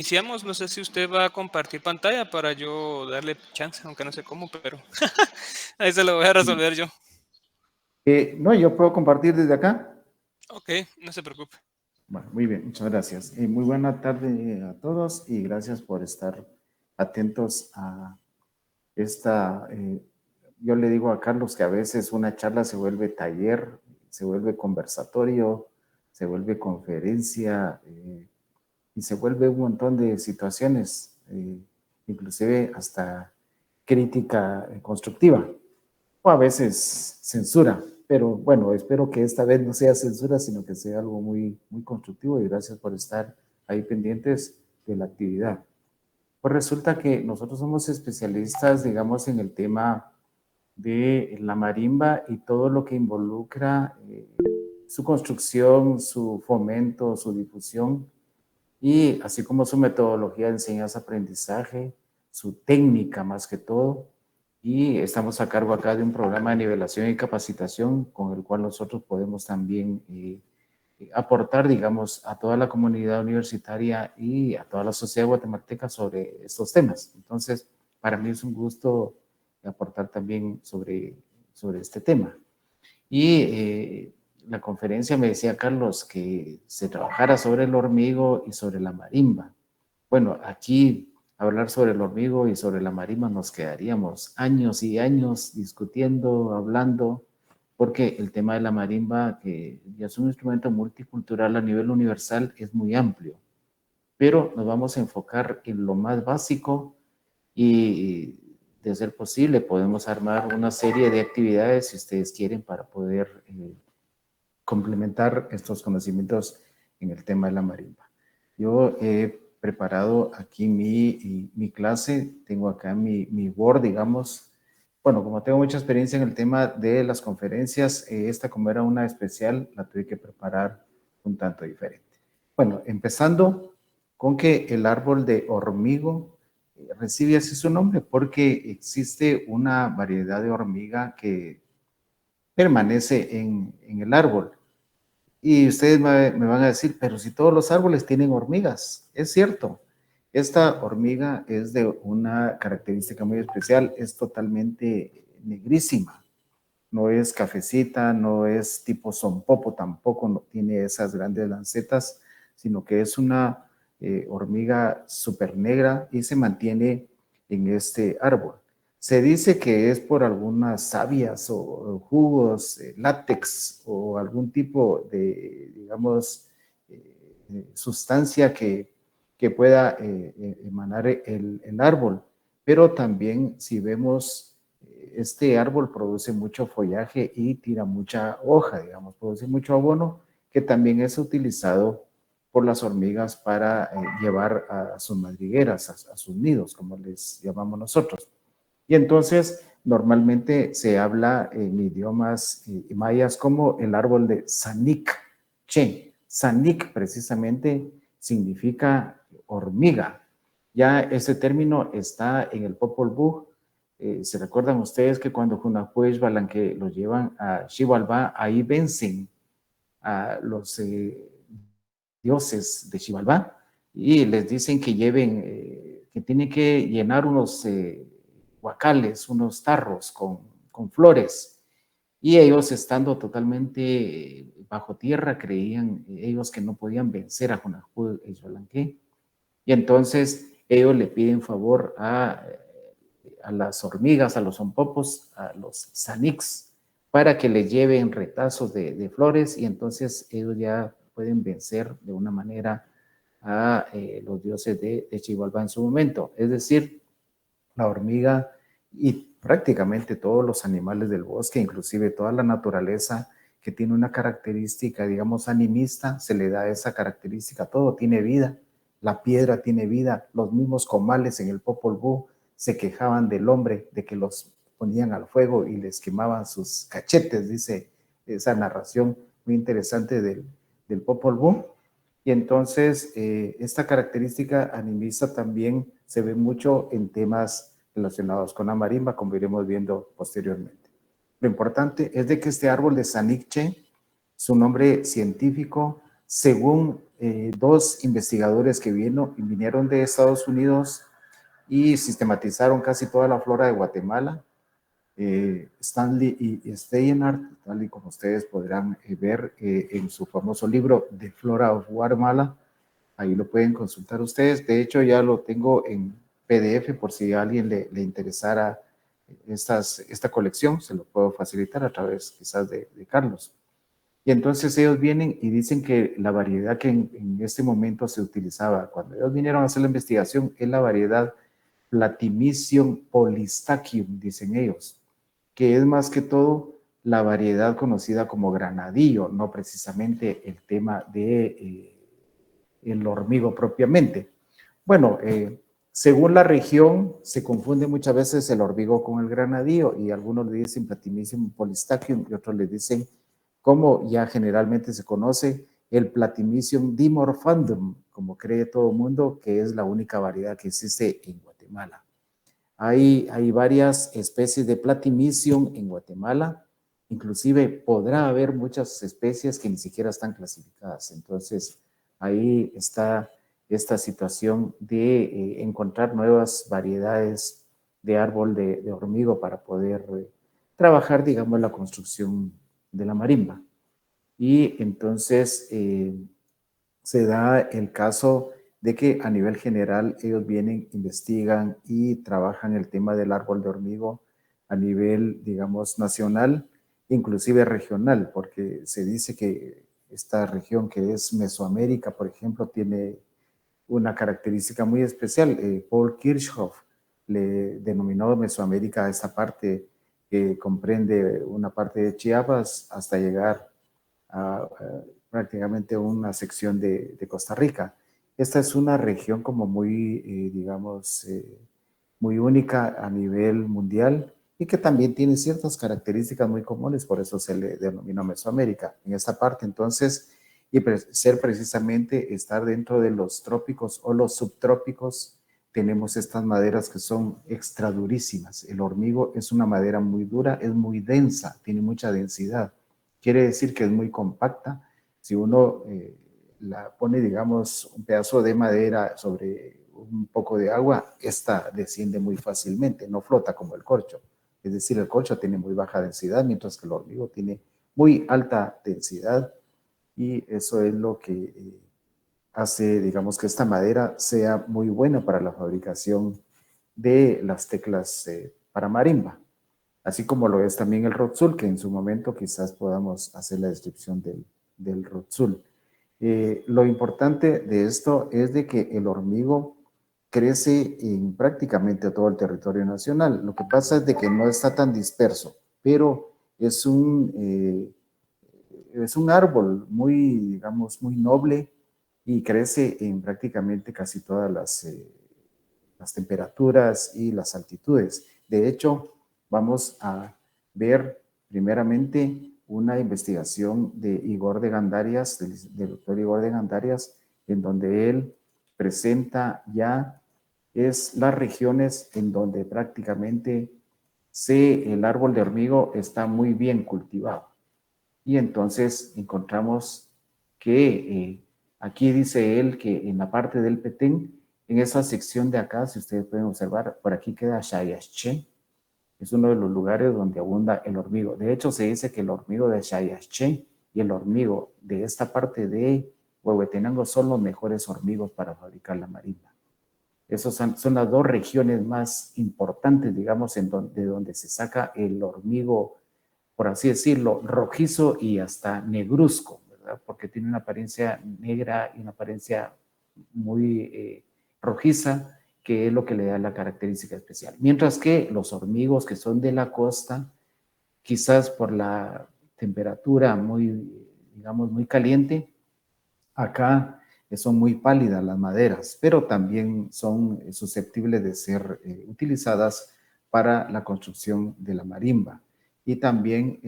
Iniciamos, no sé si usted va a compartir pantalla para yo darle chance, aunque no sé cómo, pero ahí se lo voy a resolver yo. No, yo puedo compartir desde acá. Ok, no se preocupe. Bueno, muy bien, muchas gracias. Muy buena tarde a todos y gracias por estar atentos a esta. Yo le digo a Carlos que a veces una charla se vuelve taller, se vuelve conversatorio, se vuelve conferencia y se vuelve un montón de situaciones, inclusive hasta crítica constructiva. O a veces censura, pero bueno, espero que esta vez no sea censura, sino que sea algo muy, muy constructivo y gracias por estar ahí pendientes de la actividad. Pues resulta que nosotros somos especialistas, digamos, en el tema de la marimba y todo lo que involucra su construcción, su fomento, su difusión y así como su metodología de enseñanza-aprendizaje, su técnica más que todo. Y estamos a cargo acá de un programa de nivelación y capacitación con el cual nosotros podemos también aportar, digamos, a toda la comunidad universitaria y a toda la sociedad guatemalteca sobre estos temas. Entonces, para mí es un gusto aportar también sobre este tema. Y la conferencia me decía Carlos que se trabajara sobre el hormigo y sobre la marimba. Bueno, aquí hablar sobre el hormigo y sobre la marimba nos quedaríamos años y años discutiendo, hablando, porque el tema de la marimba, que ya es un instrumento multicultural a nivel universal, es muy amplio. Pero nos vamos a enfocar en lo más básico y de ser posible podemos armar una serie de actividades si ustedes quieren para poder complementar estos conocimientos en el tema de la marimba. Yo he preparado aquí mi clase, tengo acá mi board, digamos. Bueno, como tengo mucha experiencia en el tema de las conferencias, esta como era una especial, la tuve que preparar un tanto diferente. Bueno, empezando con que el árbol de hormigo recibe así su nombre porque existe una variedad de hormiga que permanece en el árbol. Y ustedes me van a decir, pero si todos los árboles tienen hormigas, es cierto. Esta hormiga es de una característica muy especial, es totalmente negrísima. No es cafecita, no es tipo zompopo, tampoco no tiene esas grandes lancetas, sino que es una hormiga súper negra y se mantiene en este árbol. Se dice que es por algunas sabias o jugos, látex o algún tipo de, digamos, sustancia que pueda emanar el árbol. Pero también si vemos, este árbol produce mucho follaje y tira mucha hoja, digamos, produce mucho abono que también es utilizado por las hormigas para llevar a sus madrigueras, a sus nidos, como les llamamos nosotros. Y entonces, normalmente se habla en idiomas mayas como el árbol de Sanik Che. Sanik precisamente significa hormiga. Ya ese término está en el Popol Vuh. ¿Se recuerdan ustedes que cuando Junapuech Balanque los llevan a Xibalbá, ahí vencen a los dioses de Xibalbá y les dicen que lleven, que tienen que llenar unos guacales, unos tarros con flores. Y ellos, estando totalmente bajo tierra, creían ellos que no podían vencer a Junajú y Xolanqué. Y entonces ellos le piden favor a las hormigas, a los zompopos, a los sanix, para que le lleven retazos de flores y entonces ellos ya pueden vencer de una manera a los dioses de Chivalba en su momento. Es decir, la hormiga y prácticamente todos los animales del bosque, inclusive toda la naturaleza que tiene una característica, digamos, animista, se le da esa característica, todo tiene vida, la piedra tiene vida, los mismos comales en el Popol Vuh se quejaban del hombre, de que los ponían al fuego y les quemaban sus cachetes, dice esa narración muy interesante del Popol Vuh. Y entonces, esta característica animista también se ve mucho en temas relacionados con la marimba, como iremos viendo posteriormente. Lo importante es de que este árbol de Saniche, su nombre científico, según dos investigadores que vinieron de Estados Unidos y sistematizaron casi toda la flora de Guatemala. Stanley y Steinhardt, tal y como ustedes podrán ver en su famoso libro The Flora of Guatemala. Ahí lo pueden consultar ustedes. De hecho, ya lo tengo en PDF por si a alguien le interesara esta colección. Se lo puedo facilitar a través quizás de Carlos. Y entonces ellos vienen y dicen que la variedad que en este momento se utilizaba, cuando ellos vinieron a hacer la investigación, es la variedad Platimicium polystachyon, dicen ellos, que es más que todo la variedad conocida como granadillo, no precisamente el tema de el hormigo propiamente. Bueno, según la región, se confunde muchas veces el hormigo con el granadillo y algunos le dicen Platimicium polystachyon y otros le dicen, como ya generalmente se conoce, el Platimicium dimorphandum, como cree todo el mundo, que es la única variedad que existe en Guatemala. Hay varias especies de Platimicium en Guatemala, inclusive podrá haber muchas especies que ni siquiera están clasificadas. Entonces, ahí está esta situación de encontrar nuevas variedades de árbol de hormigo para poder trabajar, digamos, la construcción de la marimba. Y entonces se da el caso de que a nivel general ellos vienen, investigan y trabajan el tema del árbol de hormigo a nivel, digamos, nacional, inclusive regional, porque se dice que esta región que es Mesoamérica, por ejemplo, tiene una característica muy especial. Paul Kirchhoff le denominó Mesoamérica a esta parte que comprende una parte de Chiapas hasta llegar a prácticamente una sección de Costa Rica. Esta es una región como muy, digamos, muy única a nivel mundial y que también tiene ciertas características muy comunes, por eso se le denominó Mesoamérica. En esta parte, entonces, y ser precisamente estar dentro de los trópicos o los subtrópicos, tenemos estas maderas que son extra durísimas. El hormigo es una madera muy dura, es muy densa, tiene mucha densidad. Quiere decir que es muy compacta. Si uno la pone, digamos, un pedazo de madera sobre un poco de agua, esta desciende muy fácilmente, no flota como el corcho. Es decir, el corcho tiene muy baja densidad, mientras que el hormigo tiene muy alta densidad y eso es lo que hace, digamos, que esta madera sea muy buena para la fabricación de las teclas para marimba, así como lo es también el Rotzul, que en su momento quizás podamos hacer la descripción del Rotzul. Lo importante de esto es de que el hormigo crece en prácticamente todo el territorio nacional. Lo que pasa es de que no está tan disperso, pero es un árbol muy, digamos, muy noble y crece en prácticamente casi todas las temperaturas y las altitudes. De hecho, vamos a ver primeramente una investigación de Igor de Gandarias, del doctor Igor de Gandarias, en donde él presenta ya es las regiones en donde prácticamente el árbol de hormigo está muy bien cultivado. Y entonces encontramos que aquí dice él que en la parte del Petén, en esa sección de acá, si ustedes pueden observar, por aquí queda Xayazché, es uno de los lugares donde abunda el hormigo. De hecho, se dice que el hormigo de Xayazché y el hormigo de esta parte de Huehuetenango son los mejores hormigos para fabricar la marimba. Esas son las dos regiones más importantes, digamos, de donde se saca el hormigo, por así decirlo, rojizo y hasta negruzco, ¿verdad? Porque tiene una apariencia negra y una apariencia muy rojiza, que es lo que le da la característica especial. Mientras que los hormigos que son de la costa, quizás por la temperatura muy, digamos, muy caliente, acá son muy pálidas las maderas, pero también son susceptibles de ser utilizadas para la construcción de la marimba. Y también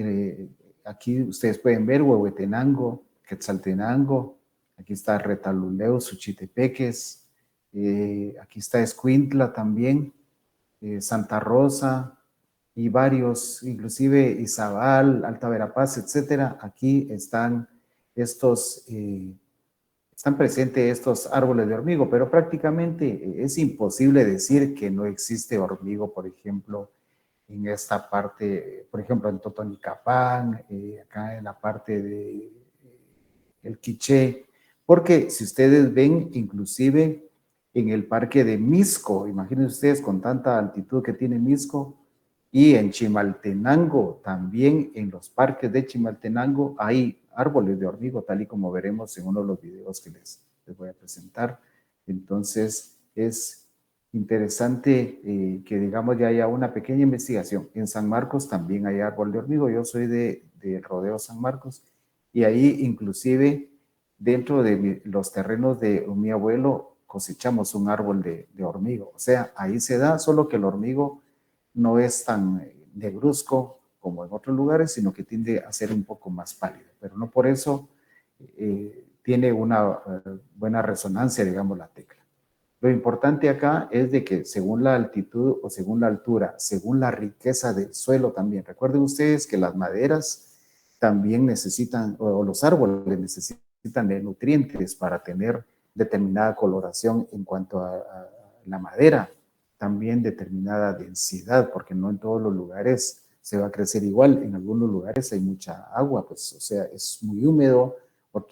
aquí ustedes pueden ver Huehuetenango, Quetzaltenango, aquí está Retaluleu, Suchitepeques, aquí está Escuintla también, Santa Rosa y varios, inclusive Izabal, Alta Verapaz, etcétera. Aquí están estos están presentes estos árboles de hormigo, pero prácticamente es imposible decir que no existe hormigo, por ejemplo, en esta parte, por ejemplo, en Totonicapán, acá en la parte de el Quiché, porque si ustedes ven, inclusive en el parque de Misco, imagínense ustedes con tanta altitud que tiene Misco, y en Chimaltenango, también en los parques de Chimaltenango hay árboles de hormigo, tal y como veremos en uno de los videos que les voy a presentar. Entonces, es interesante que, digamos, ya haya una pequeña investigación. En San Marcos también hay árbol de hormigo. Yo soy de Rodeo San Marcos y ahí inclusive dentro de los terrenos de mi abuelo cosechamos un árbol de hormigo. O sea, ahí se da, solo que el hormigo no es tan negruzco como en otros lugares, sino que tiende a ser un poco más pálido, pero no por eso tiene una buena resonancia, digamos, la tecla. Lo importante acá es de que según la altitud o según la altura, según la riqueza del suelo también, recuerden ustedes que las maderas también necesitan, o los árboles necesitan de nutrientes para tener determinada coloración en cuanto a la madera, también determinada densidad, porque no en todos los lugares se va a crecer igual. En algunos lugares hay mucha agua, pues, o sea, es muy húmedo,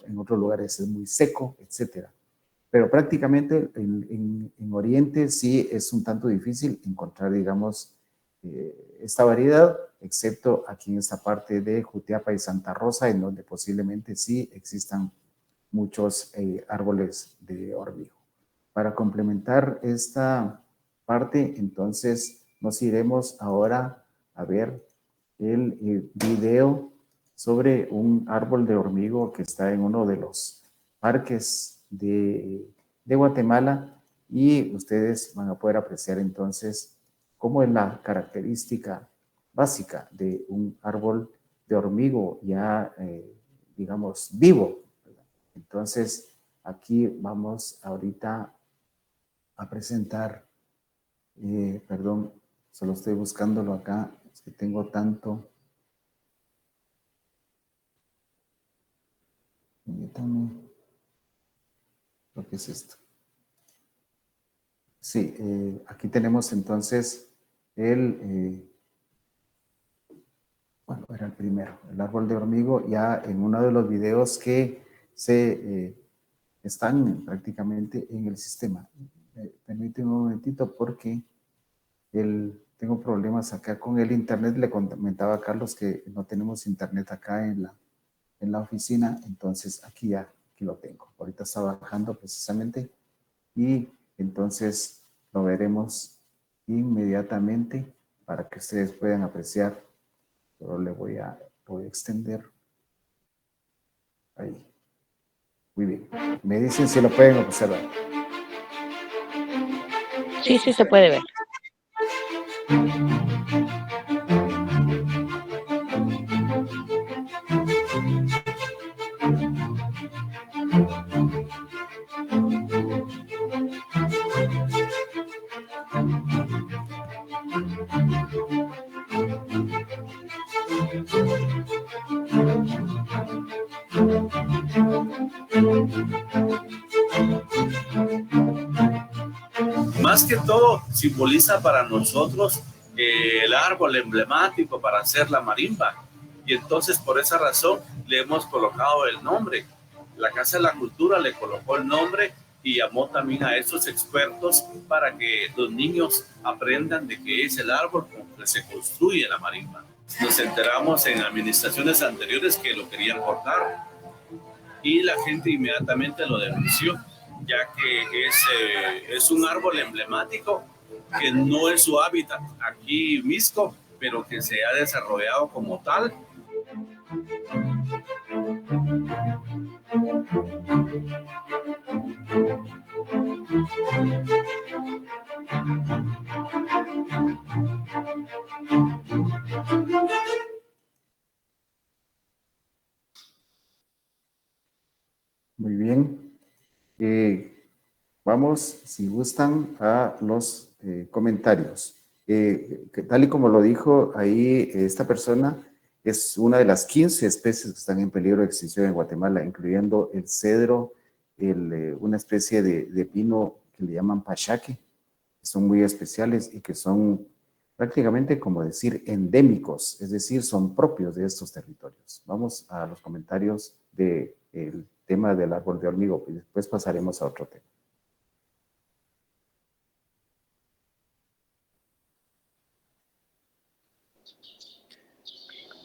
en otros lugares es muy seco, etcétera. Pero prácticamente en Oriente sí es un tanto difícil encontrar, digamos, esta variedad, excepto aquí en esta parte de Jutiapa y Santa Rosa, en donde posiblemente sí existan muchos árboles de hormigo. Para complementar esta parte, entonces nos iremos ahora a ver el video sobre un árbol de hormigo que está en uno de los parques de Guatemala y ustedes van a poder apreciar entonces cómo es la característica básica de un árbol de hormigo ya, digamos, vivo. Entonces, aquí vamos ahorita a presentar, perdón, solo estoy buscándolo acá, es que tengo tanto. Permítanme, ¿lo que es esto? Sí, aquí tenemos entonces bueno, era el primero, el árbol de hormigo, ya en uno de los videos que se están prácticamente en el sistema. Permíteme un momentito porque tengo problemas acá con el internet. Le comentaba a Carlos que no tenemos internet acá en la oficina, entonces aquí lo tengo. Ahorita está bajando precisamente y entonces lo veremos inmediatamente para que ustedes puedan apreciar. Pero le voy a extender ahí. Muy bien. Me dicen si lo pueden observar. Sí, sí se puede ver. Más que todo simboliza para nosotros el árbol emblemático para hacer la marimba, y entonces por esa razón le hemos colocado el nombre. La Casa de la Cultura le colocó el nombre y llamó también a estos expertos para que los niños aprendan de qué es el árbol con que se construye la marimba. Nos enteramos en administraciones anteriores que lo querían cortar y la gente inmediatamente lo denunció, ya que es un árbol emblemático que no es su hábitat aquí Misco, pero que se ha desarrollado como tal. Muy bien. Vamos, si gustan, a los comentarios. Que tal y como lo dijo ahí esta persona, es una de las 15 especies que están en peligro de extinción en Guatemala, incluyendo el cedro una especie de pino que le llaman pachaque, que son muy especiales y que son prácticamente, como decir, endémicos, es decir, son propios de estos territorios. Vamos a los comentarios del tema del árbol de hormigo y después pasaremos a otro tema.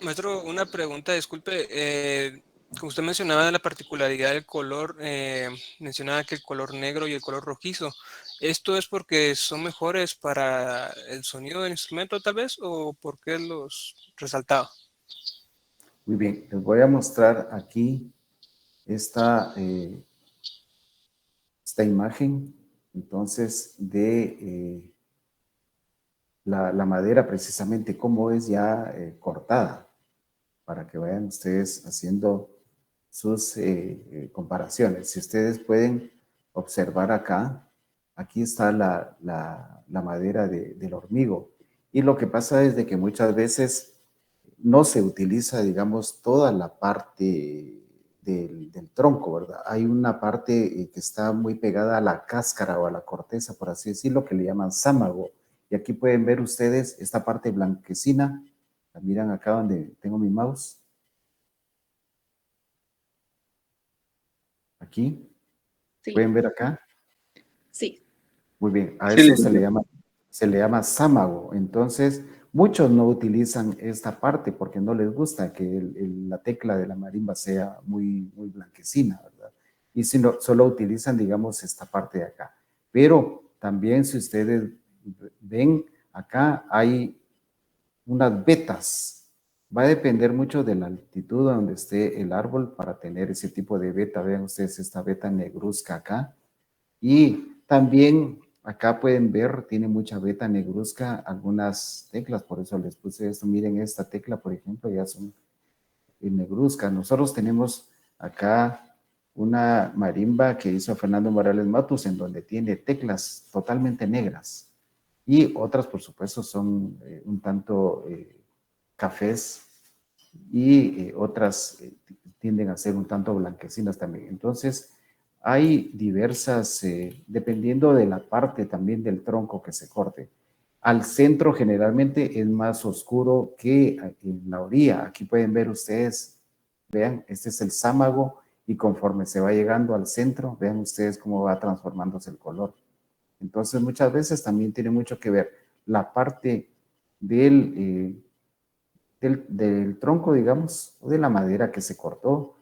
Maestro, una pregunta, disculpe. Como usted mencionaba de la particularidad del color, mencionaba que el color negro y el color rojizo. ¿Esto es porque son mejores para el sonido del instrumento, tal vez, o por qué los resaltaba? Muy bien, les voy a mostrar aquí esta imagen, entonces, de la madera, precisamente, cómo es ya cortada, para que vayan ustedes haciendo sus comparaciones. Si ustedes pueden observar acá, aquí está la madera del hormigo. Y lo que pasa es de que muchas veces no se utiliza, digamos, toda la parte del tronco, ¿verdad? Hay una parte que está muy pegada a la cáscara o a la corteza, por así decirlo, que le llaman sámago. Y aquí pueden ver ustedes esta parte blanquecina. La miran acá donde tengo mi mouse. Aquí. Sí. ¿Pueden ver acá? Sí. Muy bien, a Sí, eso se le llama sámago. Entonces, muchos no utilizan esta parte porque no les gusta que la tecla de la marimba sea muy blanquecina, ¿verdad? Y solo utilizan, digamos, esta parte de acá. Pero también si ustedes ven, acá hay unas vetas. Va a depender mucho de la altitud donde esté el árbol para tener ese tipo de veta. Vean ustedes esta veta negruzca acá. Y también acá pueden ver, tiene mucha beta negruzca, algunas teclas, por eso les puse esto. Miren esta tecla, por ejemplo, ya son negruzca. Nosotros tenemos acá una marimba que hizo Fernando Morales Matus, en donde tiene teclas totalmente negras. Y otras, por supuesto, son un tanto cafés y otras tienden a ser un tanto blanquecinas también. Entonces, hay diversas, dependiendo de la parte también del tronco que se corte. Al centro generalmente es más oscuro que en la orilla. Aquí pueden ver ustedes, vean, este es el sámago y conforme se va llegando al centro, vean ustedes cómo va transformándose el color. Entonces, muchas veces también tiene mucho que ver la parte del tronco, digamos, o de la madera que se cortó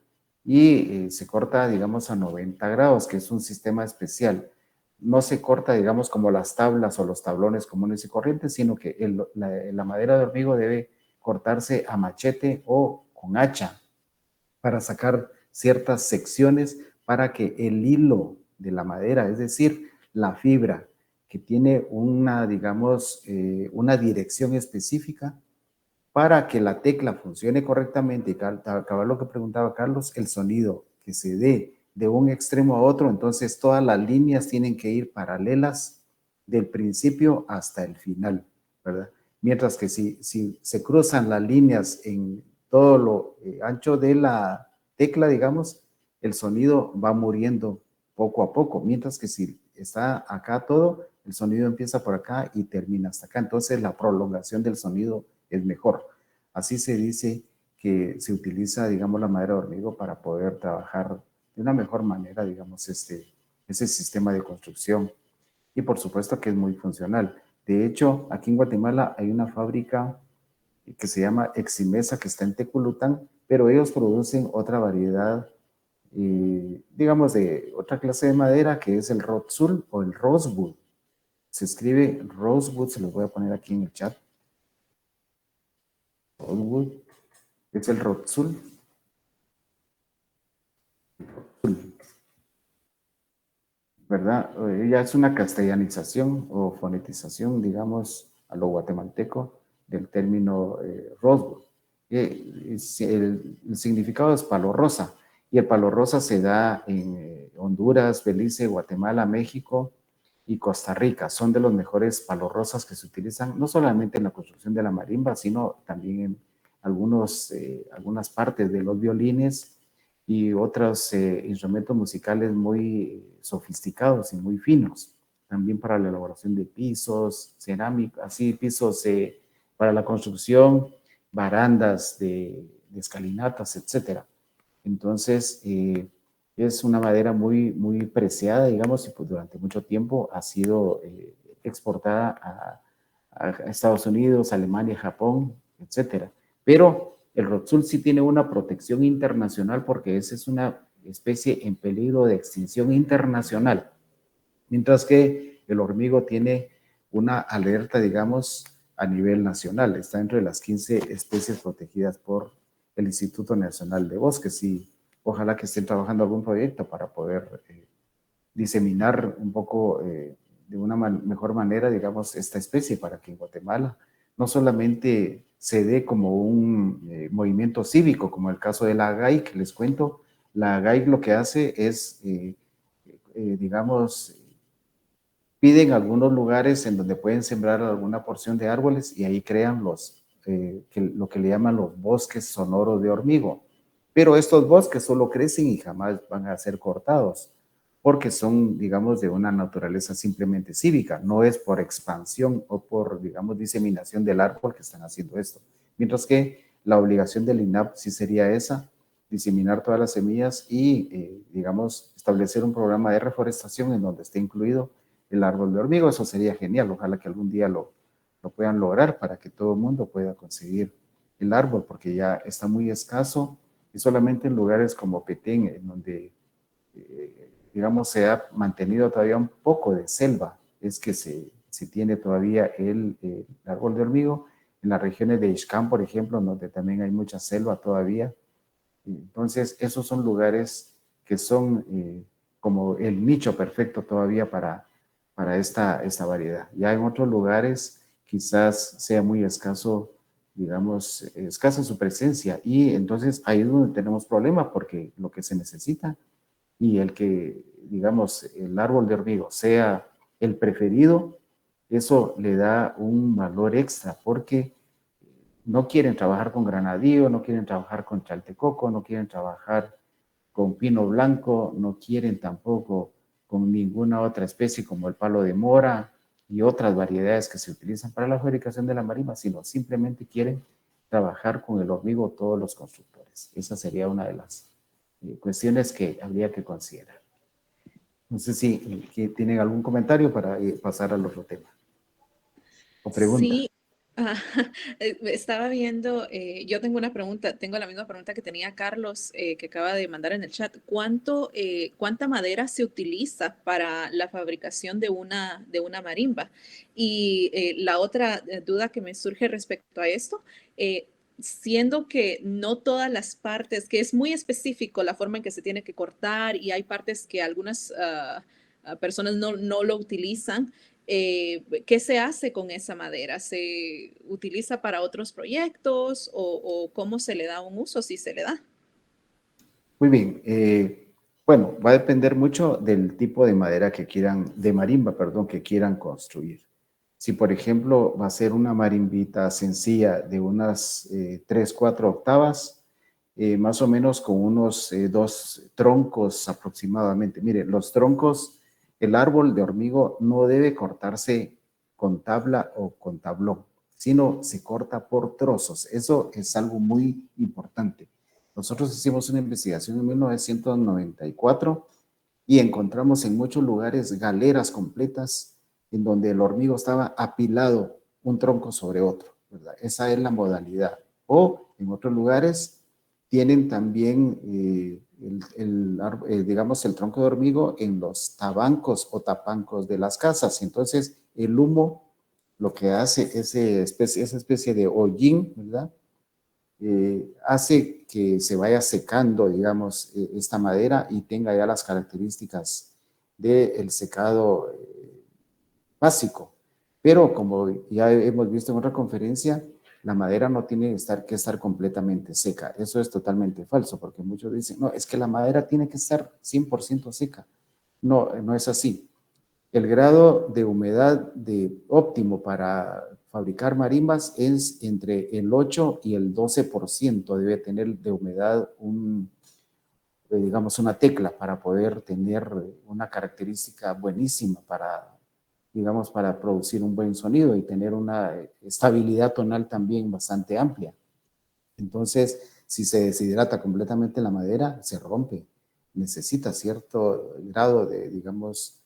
y se corta, digamos, a 90 grados, que es un sistema especial. No se corta, digamos, como las tablas o los tablones comunes y corrientes, sino que la madera de hormigo debe cortarse a machete o con hacha para sacar ciertas secciones para que el hilo de la madera, es decir, la fibra que tiene una, digamos, una dirección específica, para que la tecla funcione correctamente y acabar lo que preguntaba Carlos, el sonido que se dé de un extremo a otro, entonces todas las líneas tienen que ir paralelas del principio hasta el final, ¿verdad? Mientras que si se cruzan las líneas en todo lo ancho de la tecla, digamos, el sonido va muriendo poco a poco, mientras que si está acá todo, el sonido empieza por acá y termina hasta acá, entonces la prolongación del sonido es mejor. Así se dice que se utiliza, digamos, la madera de hormigo para poder trabajar de una mejor manera, digamos, ese sistema de construcción. Y por supuesto que es muy funcional. De hecho, aquí en Guatemala hay una fábrica que se llama Eximesa, que está en Teculután, pero ellos producen otra variedad, digamos, de otra clase de madera, que es el rotzul o el rosewood. Se escribe rosewood, se los voy a poner aquí en el chat. Rosewood, es el rotzul. ¿Verdad? Ya es una castellanización o fonetización, digamos, a lo guatemalteco del término rosewood. El significado es palo rosa y el palo rosa se da en Honduras, Belice, Guatemala, México y Costa Rica. Son de los mejores palos rosas que se utilizan no solamente en la construcción de la marimba, sino también en algunas partes de los violines y otros instrumentos musicales muy sofisticados y muy finos, también para la elaboración de pisos, cerámica, así pisos para la construcción, barandas de escalinatas, etcétera. Entonces, es una madera muy, muy preciada, digamos, y pues durante mucho tiempo ha sido exportada a Estados Unidos, Alemania, Japón, etcétera. Pero el Roxul sí tiene una protección internacional porque esa es una especie en peligro de extinción internacional, mientras que el hormigo tiene una alerta, digamos, a nivel nacional. Está entre las 15 especies protegidas por el Instituto Nacional de Bosques y ojalá que estén trabajando algún proyecto para poder diseminar un poco de una mejor manera, digamos, esta especie para que en Guatemala no solamente se dé como un movimiento cívico, como el caso de la AGAIC, les cuento, la AGAIC lo que hace es, digamos, piden algunos lugares en donde pueden sembrar alguna porción de árboles y ahí crean lo que le llaman los bosques sonoros de hormigo. Pero estos bosques solo crecen y jamás van a ser cortados, porque son, digamos, de una naturaleza simplemente cívica, no es por expansión o por, digamos, diseminación del árbol que están haciendo esto. Mientras que la obligación del INAP sí sería esa, diseminar todas las semillas y, digamos, establecer un programa de reforestación en donde esté incluido el árbol de hormigo. Eso sería genial, ojalá que algún día lo puedan lograr para que todo el mundo pueda conseguir el árbol, porque ya está muy escaso y solamente en lugares como Petén, en donde, digamos, se ha mantenido todavía un poco de selva, es que se tiene todavía el árbol de hormigo. En las regiones de Ixcán, por ejemplo, donde también hay mucha selva todavía. Entonces, esos son lugares que son como el nicho perfecto todavía para esta variedad. Ya en otros lugares quizás sea muy escaso, digamos, escasa su presencia y entonces ahí es donde tenemos problemas porque lo que se necesita y el que, digamos, el árbol de hormigo sea el preferido, eso le da un valor extra porque no quieren trabajar con granadillo, no quieren trabajar con chaltecoco, no quieren trabajar con pino blanco, no quieren tampoco con ninguna otra especie como el palo de mora y otras variedades que se utilizan para la fabricación de la marimba, sino simplemente quieren trabajar con el hormigo todos los constructores. Esa sería una de las cuestiones que habría que considerar. No sé si tienen algún comentario para pasar al otro tema o pregunta. Sí, ah, estaba viendo, yo tengo una pregunta, tengo la misma pregunta que tenía Carlos, que acaba de mandar en el chat. ¿Cuánta madera se utiliza para la fabricación de una marimba? Y la otra duda que me surge respecto a esto, siendo que no todas las partes, que es muy específico la forma en que se tiene que cortar y hay partes que algunas personas no lo utilizan. ¿Qué se hace con esa madera? ¿Se utiliza para otros proyectos o cómo se le da un uso si se le da? Muy bien. Bueno, va a depender mucho del tipo de madera que quieran, de marimba, perdón, que quieran construir. Si, por ejemplo, va a ser una marimbita sencilla de unas 3, 4 octavas, más o menos con unos 2 troncos aproximadamente. Mire, los troncos, el árbol de hormigo no debe cortarse con tabla o con tablón, sino se corta por trozos. Eso es algo muy importante. Nosotros hicimos una investigación en 1994 y encontramos en muchos lugares galeras completas en donde el hormigo estaba apilado un tronco sobre otro, ¿verdad? Esa es la modalidad. O en otros lugares tienen también, digamos, el tronco de hormigo en los tabancos o tapancos de las casas. Entonces, el humo lo que hace esa especie de hollín, ¿verdad? Hace que se vaya secando, digamos, esta madera y tenga ya las características del secado básico. Pero como ya hemos visto en otra conferencia, la madera no tiene que estar completamente seca. Eso es totalmente falso, porque muchos dicen, no, es que la madera tiene que estar 100% seca. No, no es así. El grado de humedad óptimo para fabricar marimbas es entre el 8 y el 12% debe tener de humedad digamos, una tecla para poder tener una característica buenísima para, digamos, para producir un buen sonido y tener una estabilidad tonal también bastante amplia. Entonces, si se deshidrata completamente la madera, se rompe. Necesita cierto grado de, digamos,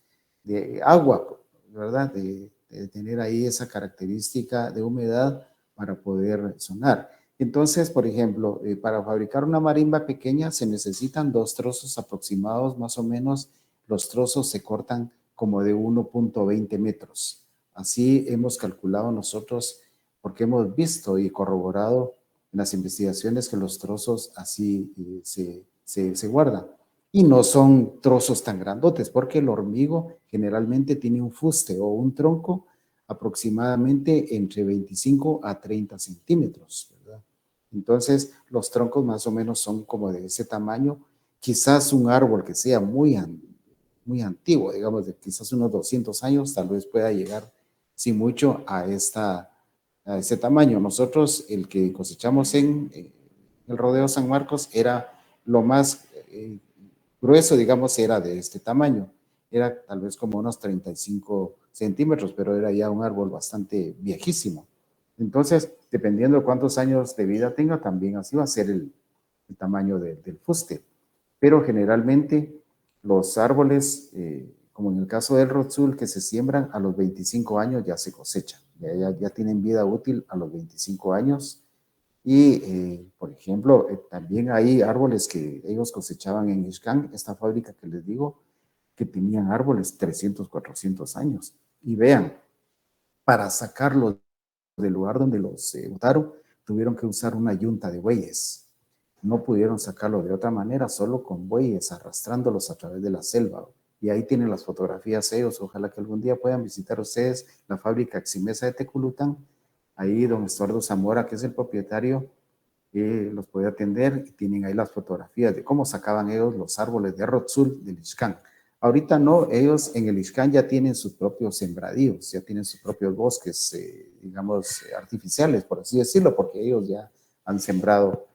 de agua, ¿verdad? De tener ahí esa característica de humedad para poder sonar. Entonces, por ejemplo, para fabricar una marimba pequeña se necesitan 2 trozos aproximados, más o menos. Los trozos se cortan como de 1.20 metros. Así hemos calculado nosotros, porque hemos visto y corroborado en las investigaciones que los trozos así se guardan. Y no son trozos tan grandotes, porque el hormigo generalmente tiene un fuste o un tronco aproximadamente entre 25 a 30 centímetros, ¿verdad? Entonces, los troncos más o menos son como de ese tamaño. Quizás un árbol que sea muy antiguo, digamos de quizás unos 200 años, tal vez pueda llegar, sin mucho, a ese tamaño. Nosotros, el que cosechamos en el Rodeo San Marcos, era lo más grueso, digamos, era de este tamaño. Era tal vez como unos 35 centímetros, pero era ya un árbol bastante viejísimo. Entonces, dependiendo de cuántos años de vida tenga, también así va a ser el tamaño del fuste. Pero generalmente los árboles, como en el caso del Rotzul, que se siembran a los 25 años ya se cosechan, ya tienen vida útil a los 25 años. Y, por ejemplo, también hay árboles que ellos cosechaban en Ixcán, esta fábrica que les digo, que tenían árboles 300, 400 años. Y vean, para sacarlos del lugar donde los botaron, tuvieron que usar una yunta de bueyes. No pudieron sacarlo de otra manera, solo con bueyes, arrastrándolos a través de la selva. Y ahí tienen las fotografías ellos. Ojalá que algún día puedan visitar ustedes la fábrica Ximesa de Teculután. Ahí don Estuardo Zamora, que es el propietario, los puede atender y tienen ahí las fotografías de cómo sacaban ellos los árboles de Rotzul del Ixcán. Ahorita no, ellos en el Ixcán ya tienen sus propios sembradíos, ya tienen sus propios bosques, digamos, artificiales, por así decirlo, porque ellos ya han sembrado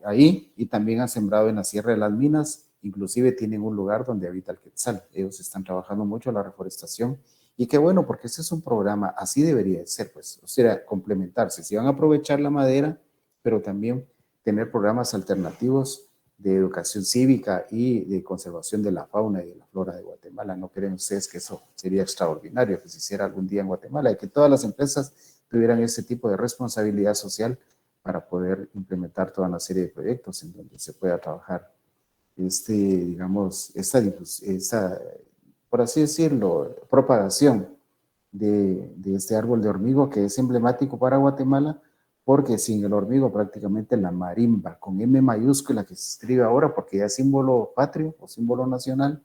ahí y también han sembrado en la Sierra de las Minas, inclusive tienen un lugar donde habita el quetzal. Ellos están trabajando mucho en la reforestación y qué bueno, porque ese es un programa, así debería de ser, pues, o sea, complementarse. Si van a aprovechar la madera, pero también tener programas alternativos de educación cívica y de conservación de la fauna y de la flora de Guatemala. ¿No creen ustedes que eso sería extraordinario que se hiciera algún día en Guatemala y que todas las empresas tuvieran ese tipo de responsabilidad social para poder implementar toda una serie de proyectos en donde se pueda trabajar digamos, esta, por así decirlo, propagación de este árbol de hormigo que es emblemático para Guatemala, porque sin el hormigo prácticamente la marimba, con M mayúscula que se escribe ahora porque ya es símbolo patrio o símbolo nacional,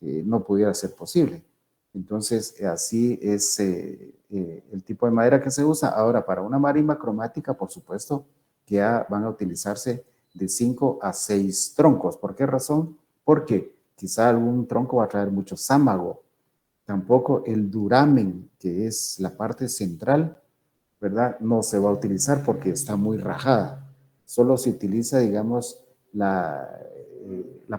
no pudiera ser posible. Entonces, así es el tipo de madera que se usa. Ahora, para una marimba cromática, por supuesto, que ya van a utilizarse de 5 a 6 troncos. ¿Por qué razón? Porque quizá algún tronco va a traer mucho sámago. Tampoco el duramen, que es la parte central, ¿verdad? No se va a utilizar porque está muy rajada. Solo se utiliza, digamos, la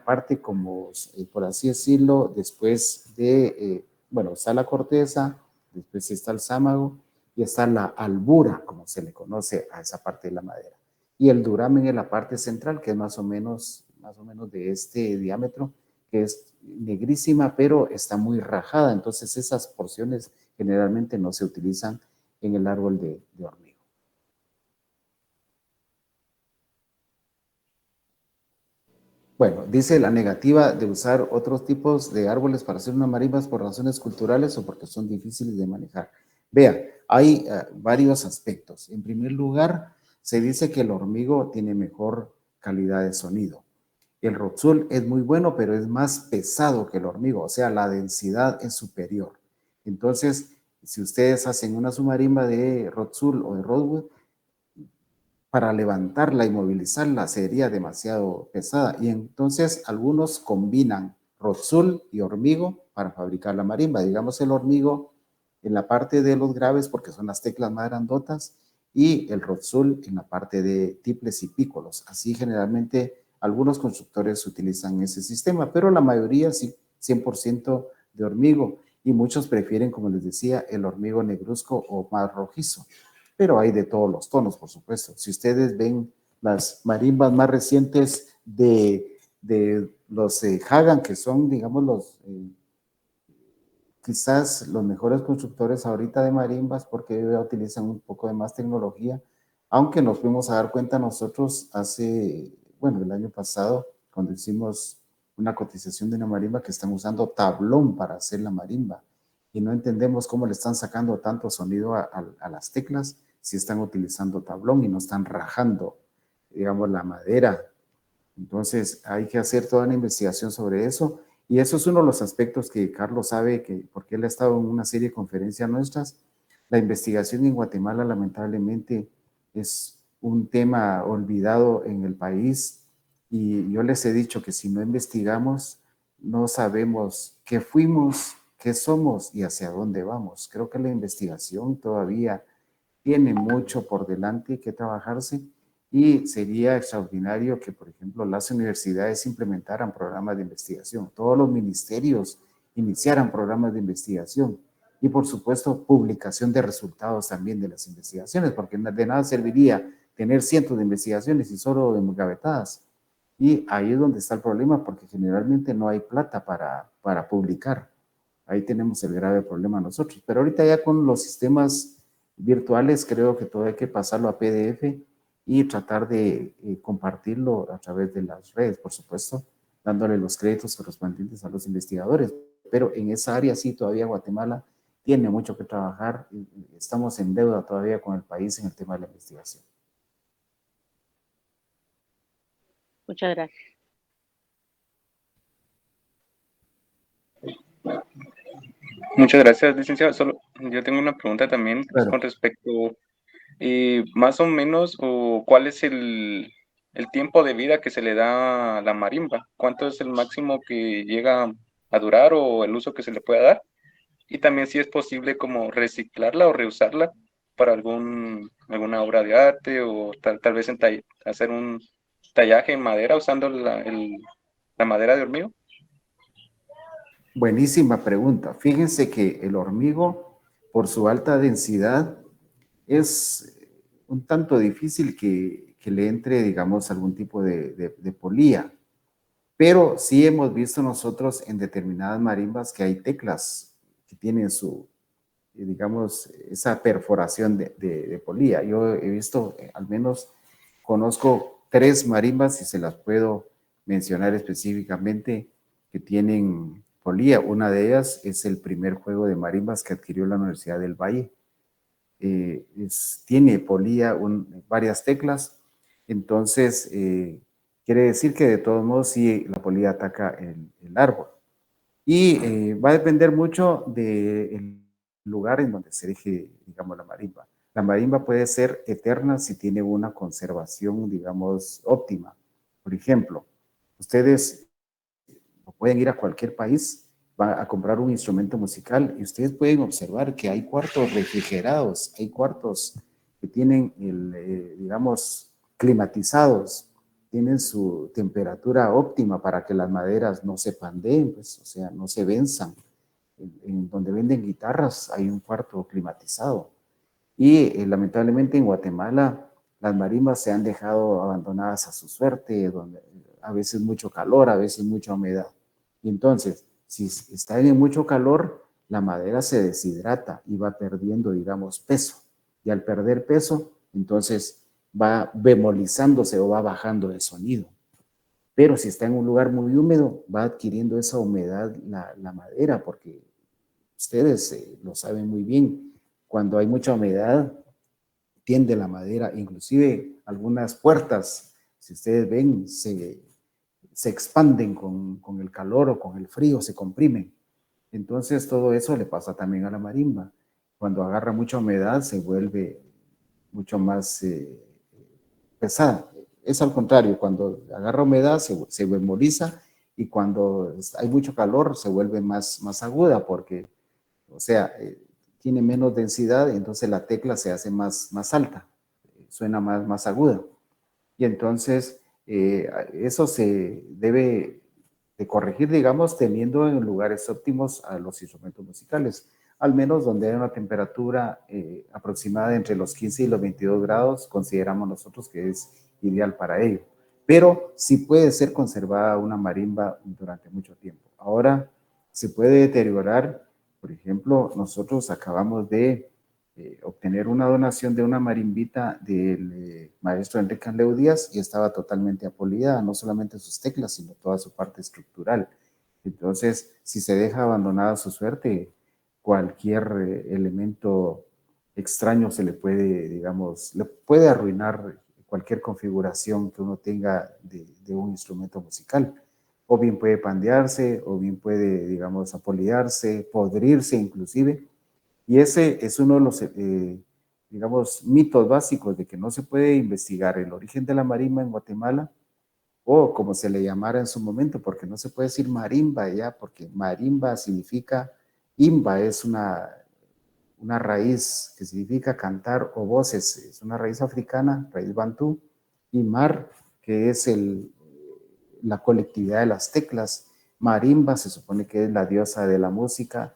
parte como, por así decirlo, después de, bueno, está la corteza, después está el sámago y está la albura, como se le conoce a esa parte de la madera. Y el duramen es la parte central, que es más o menos de este diámetro, que es negrísima, pero está muy rajada. Entonces esas porciones generalmente no se utilizan en el árbol de hormigo. Bueno, dice la negativa de usar otros tipos de árboles para hacer una marimba por razones culturales o porque son difíciles de manejar. Vean, hay varios aspectos. En primer lugar, se dice que el hormigo tiene mejor calidad de sonido. El Rotzul es muy bueno, pero es más pesado que el hormigo, o sea, la densidad es superior. Entonces, si ustedes hacen una marimba de Rotzul o de Rosewood, para levantarla y movilizarla sería demasiado pesada. Y entonces algunos combinan Rotzul y hormigo para fabricar la marimba. Digamos el hormigo en la parte de los graves porque son las teclas más grandotas y el Rotzul en la parte de tiples y pícolos. Así generalmente Algunos constructores utilizan ese sistema, pero la mayoría sí, 100% de hormigo. Y muchos prefieren, como les decía, el hormigo negruzco o más rojizo. Pero hay de todos los tonos, por supuesto. Si ustedes ven las marimbas más recientes de los Hagan, que son, digamos, quizás los mejores constructores ahorita de marimbas, porque ya utilizan un poco de más tecnología, aunque nos fuimos a dar cuenta nosotros bueno, el año pasado, cuando hicimos una cotización de una marimba, que están usando tablón para hacer la marimba, y no entendemos cómo le están sacando tanto sonido a las teclas si están utilizando tablón y no están rajando, digamos, la madera. Entonces hay que hacer toda una investigación sobre eso, y eso es uno de los aspectos que Carlos sabe, porque él ha estado en una serie de conferencias nuestras. La investigación en Guatemala lamentablemente es un tema olvidado en el país, y yo les he dicho que si no investigamos, no sabemos qué fuimos, qué somos y hacia dónde vamos. Creo que la investigación todavía tiene mucho por delante que trabajarse, y sería extraordinario que, por ejemplo, las universidades implementaran programas de investigación, todos los ministerios iniciaran programas de investigación, y por supuesto publicación de resultados también de las investigaciones, porque de nada serviría tener cientos de investigaciones y solo engavetadas. Y ahí es donde está el problema, porque generalmente no hay plata para publicar. Ahí tenemos el grave problema nosotros. Pero ahorita ya con los sistemas virtuales, creo que todo hay que pasarlo a PDF y tratar de compartirlo a través de las redes, por supuesto, dándole los créditos correspondientes a los investigadores. Pero en esa área sí, todavía Guatemala tiene mucho que trabajar. Estamos en deuda todavía con el país en el tema de la investigación. Muchas gracias. Muchas gracias, licenciado. Solo yo tengo una pregunta también Claro. con respecto, más o menos, o cuál es el tiempo de vida que se le da a la marimba. ¿Cuánto es el máximo que llega a durar o el uso que se le pueda dar? Y también si es posible como reciclarla o reusarla para alguna obra de arte o tal vez hacer un tallaje en madera usando la madera de hormigo. Buenísima pregunta. Fíjense que el hormigo, por su alta densidad, es un tanto difícil que le entre, digamos, algún tipo de polía. Pero sí hemos visto nosotros en determinadas marimbas que hay teclas que tienen digamos, esa perforación de polía. Yo he visto, al menos conozco 3 marimbas y se las puedo mencionar específicamente que tienen polía. Una de ellas es el primer juego de marimbas que adquirió la Universidad del Valle. Tiene polía, varias teclas, entonces quiere decir que de todos modos sí la polía ataca el árbol. Y va a depender mucho del lugar en donde se deje, digamos, la marimba. La marimba puede ser eterna si tiene una conservación, digamos, óptima. Por ejemplo, ustedes pueden ir a cualquier país a comprar un instrumento musical y ustedes pueden observar que hay cuartos refrigerados, hay cuartos que tienen, digamos, climatizados, tienen su temperatura óptima para que las maderas no se pandeen, pues, o sea, no se venzan. En donde venden guitarras hay un cuarto climatizado. Y lamentablemente en Guatemala las marimbas se han dejado abandonadas a su suerte, donde a veces mucho calor, a veces mucha humedad. Y entonces, si está en mucho calor, la madera se deshidrata y va perdiendo, digamos, peso. Y al perder peso, entonces va bemolizándose o va bajando el sonido. Pero si está en un lugar muy húmedo, va adquiriendo esa humedad la madera, porque ustedes lo saben muy bien. Cuando hay mucha humedad, tiende la madera, inclusive algunas puertas, si ustedes ven, se expanden con el calor o con el frío, se comprimen. Entonces todo eso le pasa también a la marimba. Cuando agarra mucha humedad se vuelve mucho más pesada. Es al contrario, cuando agarra humedad se bemoliza, y cuando hay mucho calor se vuelve más aguda porque, o sea, tiene menos densidad, y entonces la tecla se hace más alta, suena más aguda. Y entonces Eso se debe de corregir, digamos, teniendo en lugares óptimos a los instrumentos musicales, al menos donde hay una temperatura aproximada entre los 15 y los 22 grados, consideramos nosotros que es ideal para ello. Pero sí puede ser conservada una marimba durante mucho tiempo. Ahora se puede deteriorar. Por ejemplo, nosotros acabamos de obtener una donación de una marimbita del maestro Enrique Anleu Díaz y estaba totalmente apolida, no solamente sus teclas, sino toda su parte estructural. Entonces, si se deja abandonada a su suerte, cualquier elemento extraño se le puede, digamos, le puede arruinar cualquier configuración que uno tenga de un instrumento musical. O bien puede pandearse, o bien puede, digamos, apolidarse, podrirse inclusive. Y ese es uno de los, digamos, mitos básicos de que no se puede investigar el origen de la marimba en Guatemala, o como se le llamara en su momento, porque no se puede decir marimba ya, porque marimba significa, imba es una raíz que significa cantar o voces, es una raíz africana, raíz bantú, y mar, que es la colectividad de las teclas. Marimba se supone que es la diosa de la música,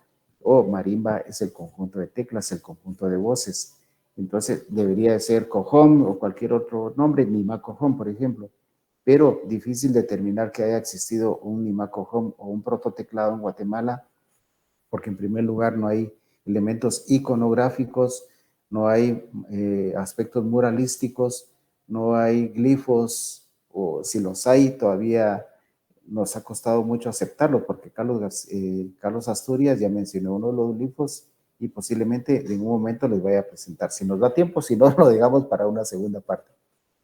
o marimba es el conjunto de teclas, el conjunto de voces. Entonces debería de ser cojón o cualquier otro nombre, Nima cojón, por ejemplo, pero difícil determinar que haya existido un Nima cojón o un prototeclado en Guatemala, porque en primer lugar no hay elementos iconográficos, no hay aspectos muralísticos, no hay glifos, o si los hay todavía nos ha costado mucho aceptarlo, porque Carlos Asturias ya mencionó uno de los glifos y posiblemente en un momento les vaya a presentar. Si nos da tiempo, si no, lo digamos para una segunda parte.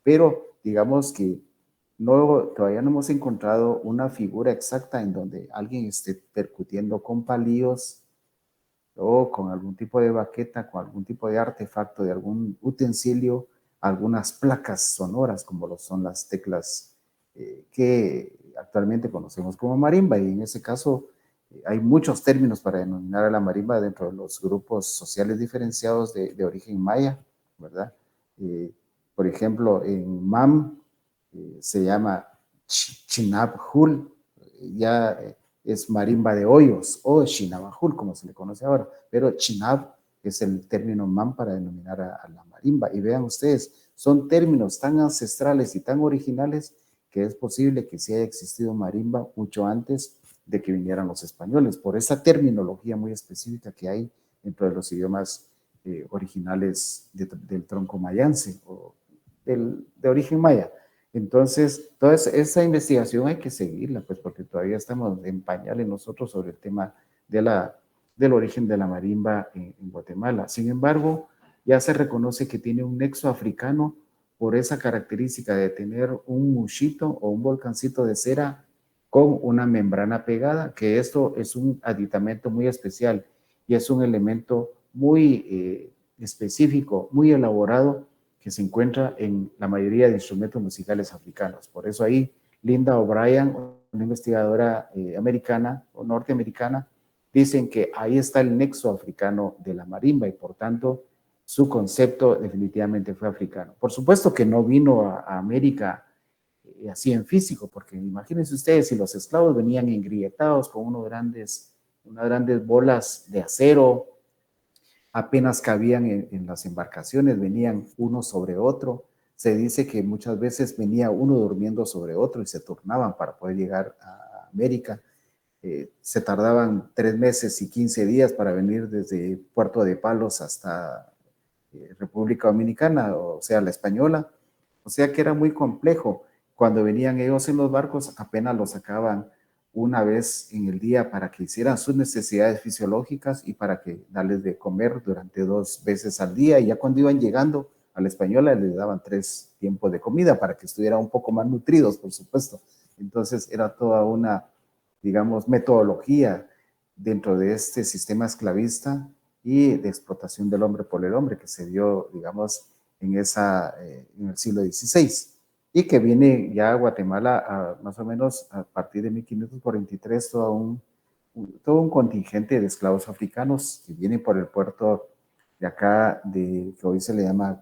Pero digamos que todavía no hemos encontrado una figura exacta en donde alguien esté percutiendo con palillos o con algún tipo de baqueta, con algún tipo de artefacto, de algún utensilio, algunas placas sonoras como lo son las teclas que actualmente conocemos como marimba, y en ese caso hay muchos términos para denominar a la marimba dentro de los grupos sociales diferenciados de origen maya, ¿verdad? Por ejemplo, en MAM se llama Chinabjul, ya es marimba de hoyos o Chinabajul, como se le conoce ahora, pero Chinab es el término MAM para denominar a la marimba. Y vean ustedes, son términos tan ancestrales y tan originales que es posible que sí haya existido marimba mucho antes de que vinieran los españoles, por esa terminología muy específica que hay dentro de los idiomas originales del tronco mayense o de origen maya. Entonces, toda esa investigación hay que seguirla, pues, porque todavía estamos en pañales nosotros sobre el tema del origen de la marimba en Guatemala. Sin embargo, ya se reconoce que tiene un nexo africano por esa característica de tener un mushito o un volcancito de cera con una membrana pegada, que esto es un aditamento muy especial y es un elemento muy específico, muy elaborado, que se encuentra en la mayoría de instrumentos musicales africanos. Por eso ahí Linda O'Brien, una investigadora americana o norteamericana, dicen que ahí está el nexo africano de la marimba y por tanto su concepto definitivamente fue africano. Por supuesto que no vino a América así en físico, porque imagínense ustedes si los esclavos venían engrietados con unas grandes bolas de acero, apenas cabían en las embarcaciones, venían uno sobre otro. Se dice que muchas veces venía uno durmiendo sobre otro y se turnaban para poder llegar a América. Se tardaban 3 meses y 15 días para venir desde Puerto de Palos hasta República Dominicana, o sea, la Española. O sea que era muy complejo. Cuando venían ellos en los barcos, apenas los sacaban una vez en el día para que hicieran sus necesidades fisiológicas y para que darles de comer durante 2 veces al día. Y ya cuando iban llegando a la Española les daban 3 tiempos de comida para que estuvieran un poco más nutridos, por supuesto. Entonces era toda una, digamos, metodología dentro de este sistema esclavista y de explotación del hombre por el hombre que se dio, digamos, en el siglo XVI. Y que viene ya a Guatemala más o menos a partir de 1543 todo un contingente de esclavos africanos que vienen por el puerto de acá, que hoy se le llama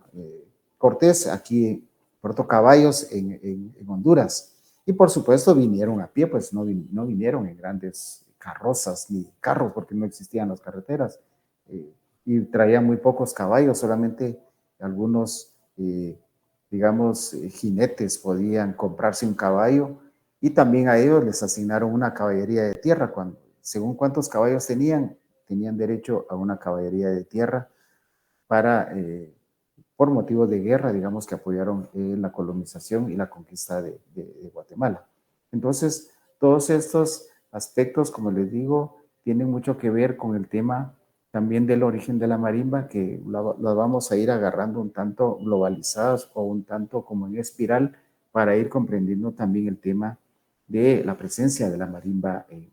Cortés, aquí Puerto Caballos en Honduras. Y por supuesto vinieron a pie, pues no vinieron en grandes carrozas ni carros porque no existían las carreteras. Y traían muy pocos caballos, solamente algunos, digamos, jinetes podían comprarse un caballo, y también a ellos les asignaron una caballería de tierra. Según cuántos caballos tenían derecho a una caballería de tierra para, por motivos de guerra, digamos, que apoyaron la colonización y la conquista de Guatemala. Entonces, todos estos aspectos, como les digo, tienen mucho que ver con el tema también del origen de la marimba, que las vamos a ir agarrando un tanto globalizadas o un tanto como en espiral para ir comprendiendo también el tema de la presencia de la marimba en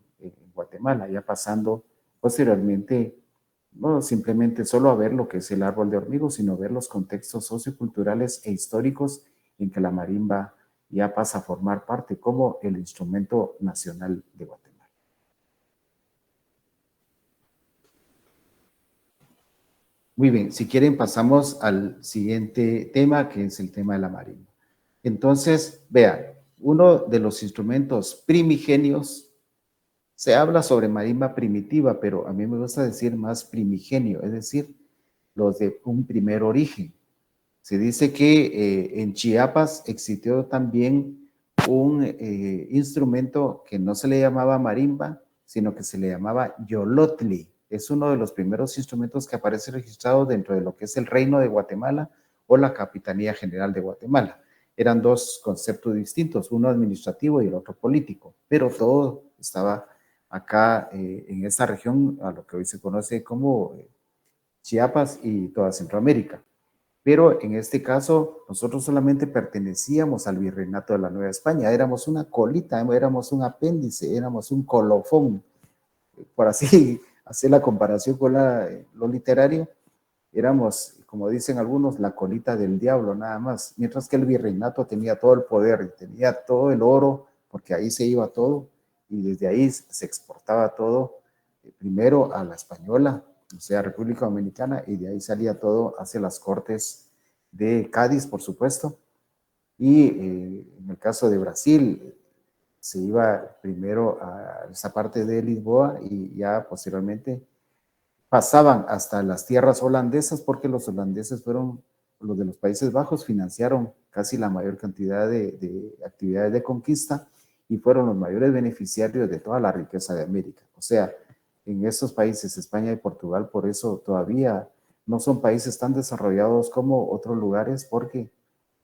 Guatemala, ya pasando posteriormente no simplemente solo a ver lo que es el árbol de hormigo, sino ver los contextos socioculturales e históricos en que la marimba ya pasa a formar parte como el instrumento nacional de Guatemala. Muy bien, si quieren pasamos al siguiente tema, que es el tema de la marimba. Entonces, vean, uno de los instrumentos primigenios, se habla sobre marimba primitiva, pero a mí me gusta decir más primigenio, es decir, los de un primer origen. Se dice que en Chiapas existió también un instrumento que no se le llamaba marimba, sino que se le llamaba yolotli. Es uno de los primeros instrumentos que aparece registrado dentro de lo que es el Reino de Guatemala o la Capitanía General de Guatemala. Eran dos conceptos distintos, uno administrativo y el otro político, pero todo estaba acá en esta región, a lo que hoy se conoce como Chiapas y toda Centroamérica. Pero en este caso, nosotros solamente pertenecíamos al virreinato de la Nueva España, éramos una colita, éramos un apéndice, éramos un colofón, por así hacer la comparación con lo literario, éramos, como dicen algunos, la colita del diablo nada más, mientras que el virreinato tenía todo el poder, tenía todo el oro, porque ahí se iba todo, y desde ahí se exportaba todo, primero a la española, o sea, República Dominicana, y de ahí salía todo hacia las cortes de Cádiz, por supuesto, y en el caso de Brasil, se iba primero a esa parte de Lisboa y ya posteriormente pasaban hasta las tierras holandesas, porque los holandeses fueron los de los Países Bajos, financiaron casi la mayor cantidad de actividades de conquista y fueron los mayores beneficiarios de toda la riqueza de América. O sea, en estos países, España y Portugal, por eso todavía no son países tan desarrollados como otros lugares, porque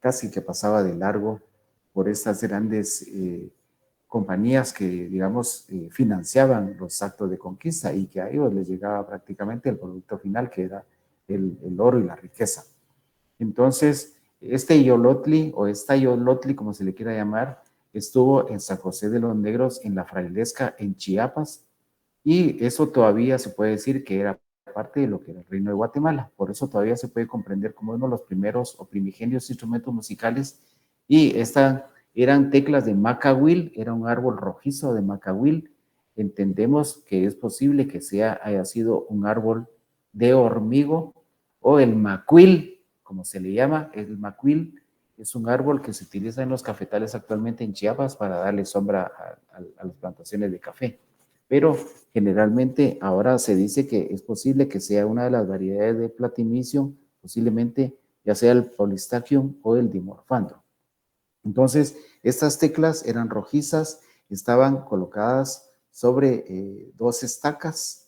casi que pasaba de largo por estas grandes compañías que, digamos, financiaban los actos de conquista y que a ellos les llegaba prácticamente el producto final, que era el oro y la riqueza. Entonces, este Yolotli, o esta Yolotli, como se le quiera llamar, estuvo en San José de los Negros, en la Frailesca, en Chiapas, y eso todavía se puede decir que era parte de lo que era el Reino de Guatemala. Por eso todavía se puede comprender como uno de los primeros o primigenios instrumentos musicales, y eran teclas de macahuil, era un árbol rojizo de macahuil. Entendemos que es posible que haya sido un árbol de hormigo o el macuil, como se le llama. El macuil es un árbol que se utiliza en los cafetales actualmente en Chiapas para darle sombra a las plantaciones de café. Pero generalmente ahora se dice que es posible que sea una de las variedades de platimicio, posiblemente ya sea el Polystachium o el Dimorphandrum. Entonces, estas teclas eran rojizas, estaban colocadas sobre dos estacas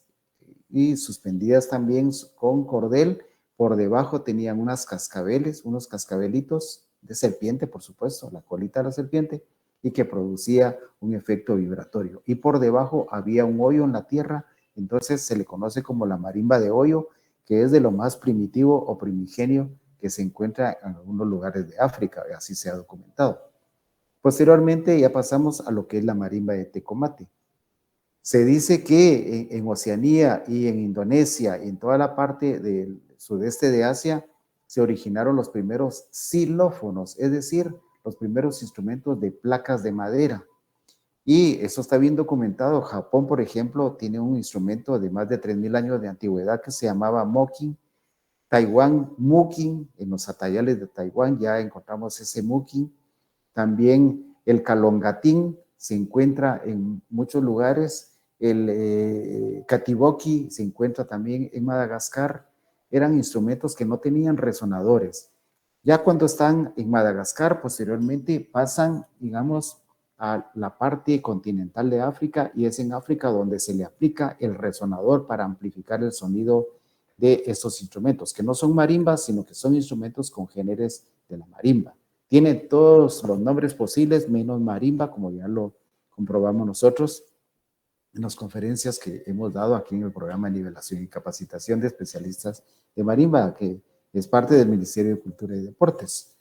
y suspendidas también con cordel. Por debajo tenían unos cascabelitos de serpiente, por supuesto, la colita de la serpiente, y que producía un efecto vibratorio. Y por debajo había un hoyo en la tierra, entonces se le conoce como la marimba de hoyo, que es de lo más primitivo o primigenio que se encuentra en algunos lugares de África, así se ha documentado. Posteriormente ya pasamos a lo que es la marimba de tecomate. Se dice que en Oceanía y en Indonesia y en toda la parte del sudeste de Asia se originaron los primeros xilófonos, es decir, los primeros instrumentos de placas de madera. Y eso está bien documentado. Japón, por ejemplo, tiene un instrumento de más de 3000 años de antigüedad que se llamaba mokin, Taiwán, muqui, en los atayales de Taiwán ya encontramos ese muqui. También el calongatín se encuentra en muchos lugares. El catiboqui se encuentra también en Madagascar. Eran instrumentos que no tenían resonadores. Ya cuando están en Madagascar, posteriormente pasan, digamos, a la parte continental de África, y es en África donde se le aplica el resonador para amplificar el sonido de estos instrumentos, que no son marimbas, sino que son instrumentos congéneres de la marimba. Tiene todos los nombres posibles, menos marimba, como ya lo comprobamos nosotros en las conferencias que hemos dado aquí en el programa de nivelación y capacitación de especialistas de marimba, que es parte del Ministerio de Cultura y Deportes.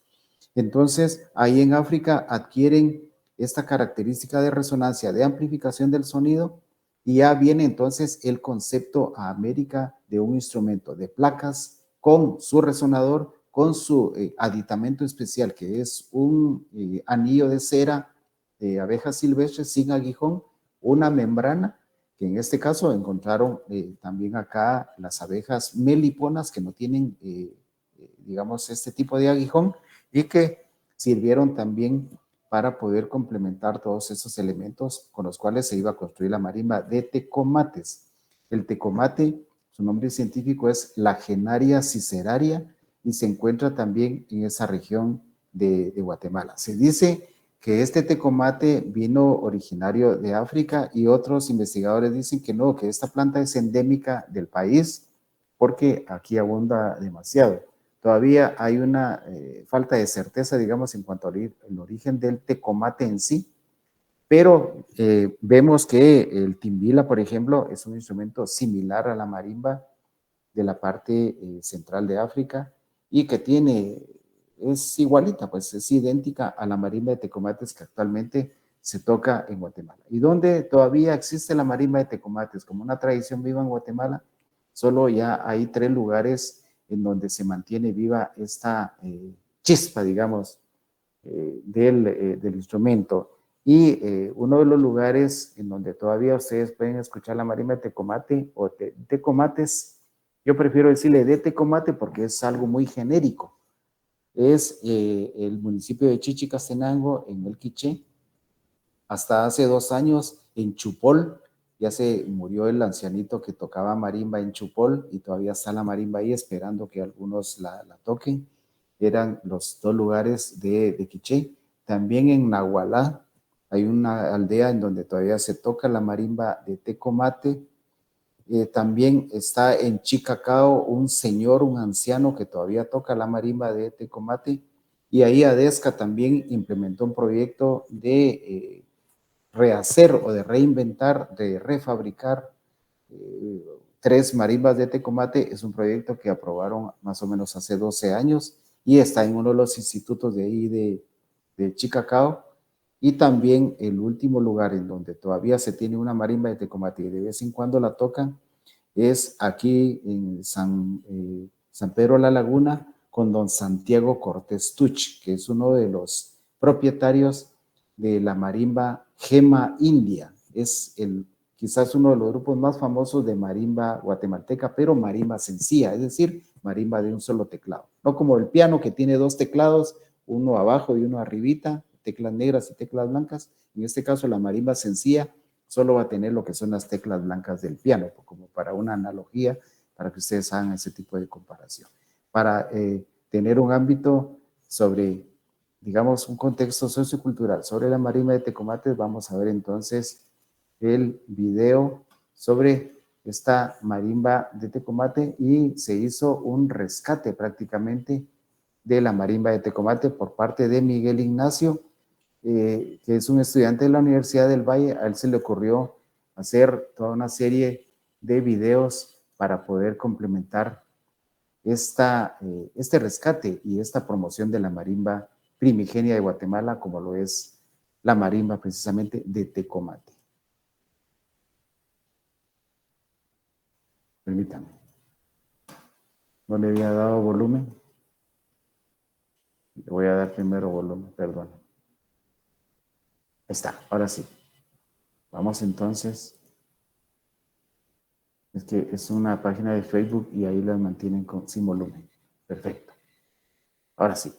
Entonces, ahí en África adquieren esta característica de resonancia, de amplificación del sonido, y ya viene entonces el concepto a América de un instrumento de placas con su resonador, con su aditamento especial, que es un anillo de cera de abejas silvestres sin aguijón, una membrana, que en este caso encontraron también acá las abejas meliponas que no tienen, digamos, este tipo de aguijón, y que sirvieron también para poder complementar todos esos elementos con los cuales se iba a construir la marimba de tecomates. El tecomate, su nombre científico es Lagenaria ciceraria, y se encuentra también en esa región de Guatemala. Se dice que este tecomate vino originario de África, y otros investigadores dicen que no, que esta planta es endémica del país porque aquí abunda demasiado. Todavía hay una falta de certeza, digamos, en cuanto al origen del tecomate en sí, pero vemos que el timbila, por ejemplo, es un instrumento similar a la marimba de la parte central de África, y que es igualita, pues es idéntica a la marimba de tecomates que actualmente se toca en Guatemala. Y donde todavía existe la marimba de tecomates como una tradición viva en Guatemala, solo ya hay 3 lugares en donde se mantiene viva esta chispa, digamos, del instrumento. Y uno de los lugares en donde todavía ustedes pueden escuchar la marimba de tecomate o tecomates, yo prefiero decirle de tecomate porque es algo muy genérico, es el municipio de Chichicastenango, en el Quiché. Hasta hace 2 años en Chupol, ya se murió el ancianito que tocaba marimba en Chupol, y todavía está la marimba ahí esperando que algunos la toquen. Eran los 2 lugares de Quiché. También en Nahualá hay una aldea en donde todavía se toca la marimba de tecomate. También está en Chicacao un señor, un anciano que todavía toca la marimba de tecomate. Y ahí ADESCA también implementó un proyecto de rehacer o de reinventar, de refabricar 3 marimbas de tecomate. Es un proyecto que aprobaron más o menos hace 12 años y está en uno de los institutos de ahí de Chicacao. Y también el último lugar en donde todavía se tiene una marimba de tecomate y de vez en cuando la tocan es aquí en San Pedro La Laguna, con don Santiago Cortés Tuch, que es uno de los propietarios de la marimba Gema India. Es quizás uno de los grupos más famosos de marimba guatemalteca, pero marimba sencilla, es decir, marimba de un solo teclado. No como el piano, que tiene 2 teclados, uno abajo y uno arribita, teclas negras y teclas blancas. En este caso, la marimba sencilla solo va a tener lo que son las teclas blancas del piano, como para una analogía, para que ustedes hagan ese tipo de comparación. Para tener un ámbito sobre, digamos, un contexto sociocultural sobre la marimba de tecomates, vamos a ver entonces el video sobre esta marimba de tecomate, y se hizo un rescate prácticamente de la marimba de tecomate por parte de Miguel Ignacio, que es un estudiante de la Universidad del Valle. A él se le ocurrió hacer toda una serie de videos para poder complementar este rescate y esta promoción de la marimba primigenia de Guatemala, como lo es la marimba precisamente de tecomate. Permítame. No le había dado volumen. Le voy a dar primero volumen, perdón. Ahí está, ahora sí. Vamos entonces Es que es una página de Facebook y ahí las mantienen sin volumen. Perfecto. Ahora sí.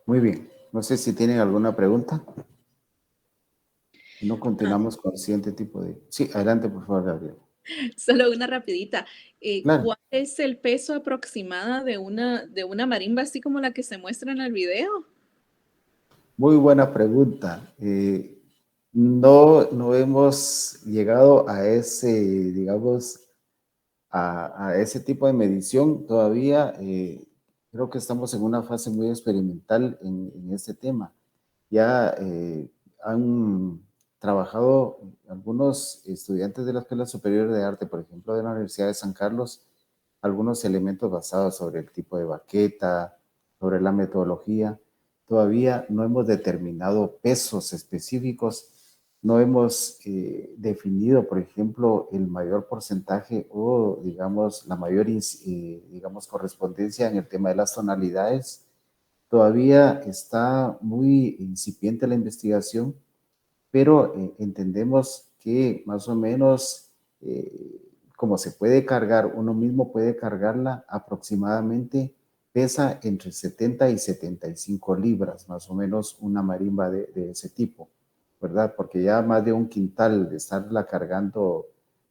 Muy bien. No sé si tienen alguna pregunta. No continuamos con el siguiente tipo de... Sí, adelante, por favor, Gabriel. Solo una rapidita. Claro. ¿Cuál es el peso aproximado de una marimba así como la que se muestra en el video? Muy buena pregunta. No hemos llegado a ese, digamos, a ese tipo de medición. Todavía creo que estamos en una fase muy experimental en este tema. Ya han trabajado algunos estudiantes de la Escuela Superior de Arte, por ejemplo, de la Universidad de San Carlos, algunos elementos basados sobre el tipo de baqueta, sobre la metodología. Todavía no hemos determinado pesos específicos, no hemos definido, por ejemplo, el mayor porcentaje o, digamos, la mayor, digamos, correspondencia en el tema de las tonalidades. Todavía está muy incipiente la investigación, pero entendemos que más o menos, como se puede cargar, uno mismo puede cargarla aproximadamente, pesa entre 70 y 75 libras, más o menos una marimba de ese tipo, ¿verdad? Porque ya más de un quintal de estarla cargando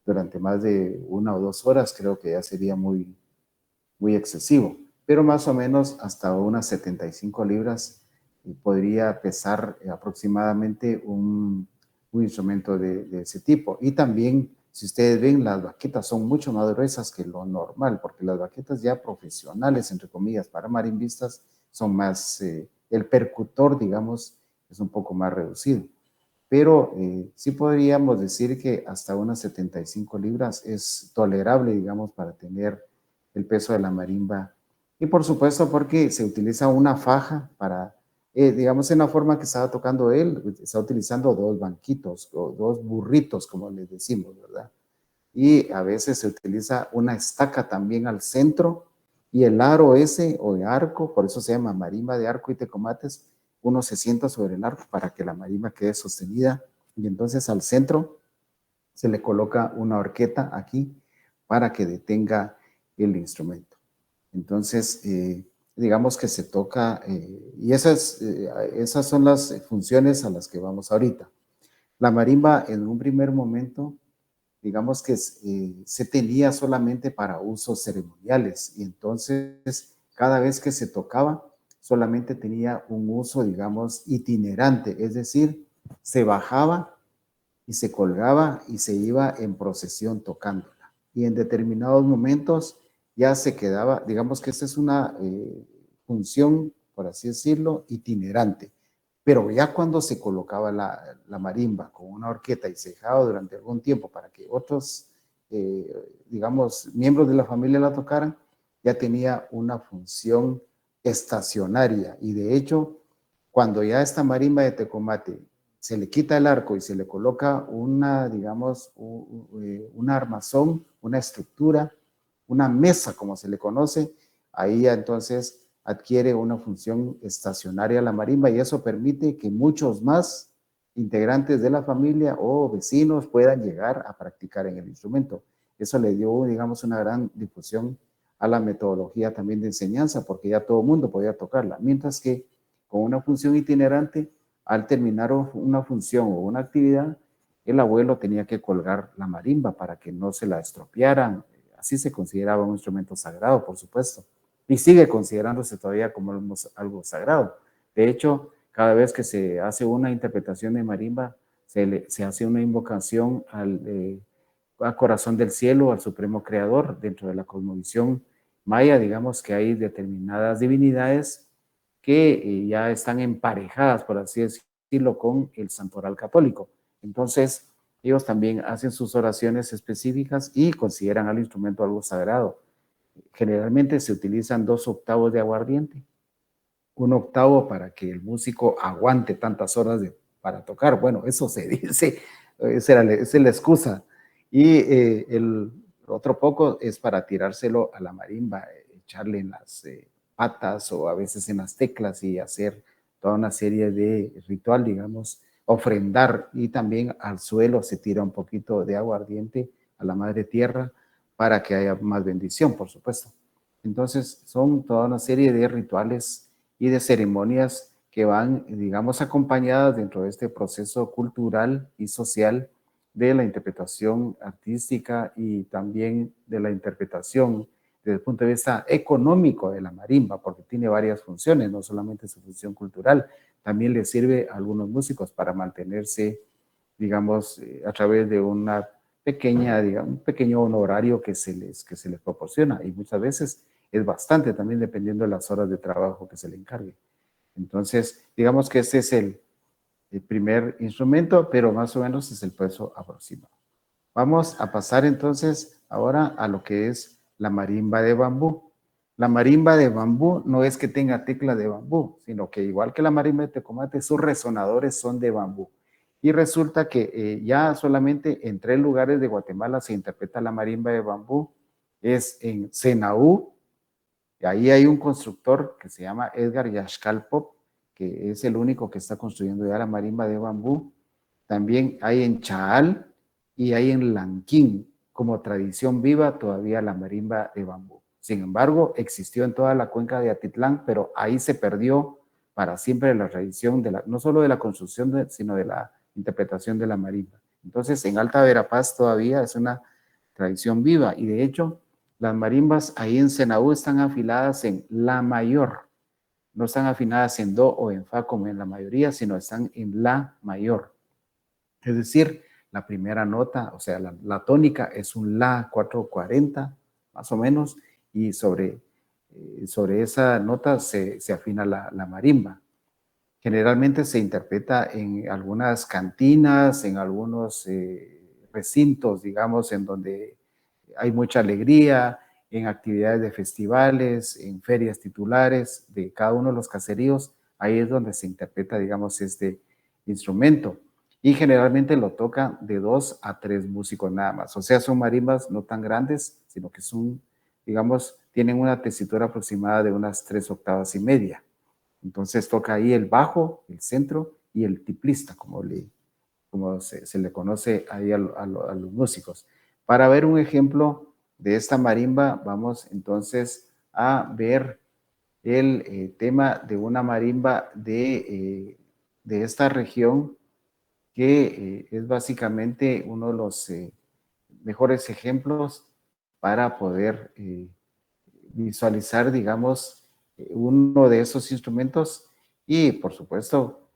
durante más de 1 o 2 horas, creo que ya sería muy, muy excesivo, pero más o menos hasta unas 75 libras podría pesar aproximadamente un instrumento de ese tipo. Y también, si ustedes ven, las baquetas son mucho más gruesas que lo normal, porque las baquetas ya profesionales, entre comillas, para marimbistas, son más, el percutor, digamos, es un poco más reducido. Pero sí podríamos decir que hasta unas 75 libras es tolerable, digamos, para tener el peso de la marimba. Y por supuesto porque se utiliza una faja para, digamos, en la forma que estaba tocando él, está utilizando 2 banquitos o 2 burritos, como les decimos, ¿verdad? Y a veces se utiliza una estaca también al centro y el aro ese o de arco, por eso se llama marimba de arco y tecomates, uno se sienta sobre el arco para que la marimba quede sostenida y entonces al centro se le coloca una horqueta aquí para que detenga el instrumento. Entonces, digamos que se toca, y esas son las funciones a las que vamos ahorita. La marimba en un primer momento, digamos que se tenía solamente para usos ceremoniales y entonces cada vez que se tocaba solamente tenía un uso, digamos, itinerante, es decir, se bajaba y se colgaba y se iba en procesión tocándola. Y en determinados momentos ya se quedaba, digamos que esta es una función, por así decirlo, itinerante. Pero ya cuando se colocaba la marimba con una horqueta y se dejaba durante algún tiempo para que otros, digamos, miembros de la familia la tocaran, ya tenía una función estacionaria. Y de hecho, cuando ya esta marimba de tecomate se le quita el arco y se le coloca una, digamos, una armazón, una estructura, una mesa, como se le conoce, ahí ya entonces adquiere una función estacionaria la marimba y eso permite que muchos más integrantes de la familia o vecinos puedan llegar a practicar en el instrumento. Eso le dio, digamos, una gran difusión a la metodología también de enseñanza, porque ya todo el mundo podía tocarla, mientras que con una función itinerante, al terminar una función o una actividad, el abuelo tenía que colgar la marimba para que no se la estropearan. Así se consideraba un instrumento sagrado, por supuesto, y sigue considerándose todavía como algo sagrado. De hecho, cada vez que se hace una interpretación de marimba, se hace una invocación al corazón del cielo, al supremo creador. Dentro de la cosmovisión maya, digamos que hay determinadas divinidades que ya están emparejadas, por así decirlo, con el santoral católico. Entonces, ellos también hacen sus oraciones específicas y consideran al instrumento algo sagrado. Generalmente se utilizan 2 octavos de aguardiente, 1 octavo para que el músico aguante tantas horas para tocar. Bueno, eso se dice, esa es la excusa. Y el otro poco es para tirárselo a la marimba, echarle en las patas o a veces en las teclas y hacer toda una serie de ritual, digamos, ofrendar. Y también al suelo se tira un poquito de aguardiente a la madre tierra para que haya más bendición, por supuesto. Entonces, son toda una serie de rituales y de ceremonias que van, digamos, acompañadas dentro de este proceso cultural y social de la interpretación artística y también de la interpretación desde el punto de vista económico de la marimba, porque tiene varias funciones, no solamente su función cultural, también le sirve a algunos músicos para mantenerse, digamos, a través de una pequeña, digamos, un pequeño honorario que se les proporciona, y muchas veces es bastante también dependiendo de las horas de trabajo que se le encargue. Entonces, digamos que este es el primer instrumento, pero más o menos es el peso aproximado. Vamos a pasar entonces ahora a lo que es la marimba de bambú. La marimba de bambú no es que tenga tecla de bambú, sino que igual que la marimba de tecomate, sus resonadores son de bambú. Y resulta que ya solamente en 3 lugares de Guatemala se interpreta la marimba de bambú. Es en Senaú, y ahí hay un constructor que se llama Edgar Yaxcalpop, que es el único que está construyendo ya la marimba de bambú. También hay en Chaal y hay en Lanquín, como tradición viva todavía la marimba de bambú. Sin embargo, existió en toda la cuenca de Atitlán, pero ahí se perdió para siempre la tradición, no solo de la construcción, sino de la interpretación de la marimba. Entonces, en Alta Verapaz todavía es una tradición viva, y de hecho, las marimbas ahí en Senaú están afiladas en la mayor. No están afinadas en do o en fa como en la mayoría, sino están en la mayor. Es decir, la primera nota, o sea, la tónica es un la 440, más o menos, y sobre esa nota se afina la marimba. Generalmente se interpreta en algunas cantinas, en algunos recintos, digamos, en donde hay mucha alegría, en actividades de festivales, en ferias titulares de cada uno de los caseríos. Ahí es donde se interpreta, digamos, este instrumento. Y generalmente lo tocan de 2 a 3 músicos nada más. O sea, son marimbas no tan grandes, sino que son, digamos, tienen una tesitura aproximada de unas 3 octavas y media. Entonces toca ahí el bajo, el centro y el tiplista, como se le conoce ahí a los músicos. Para ver un ejemplo de esta marimba, vamos entonces a ver el tema de una marimba de esta región, que es básicamente uno de los mejores ejemplos para poder visualizar, digamos, uno de esos instrumentos. Y por supuesto,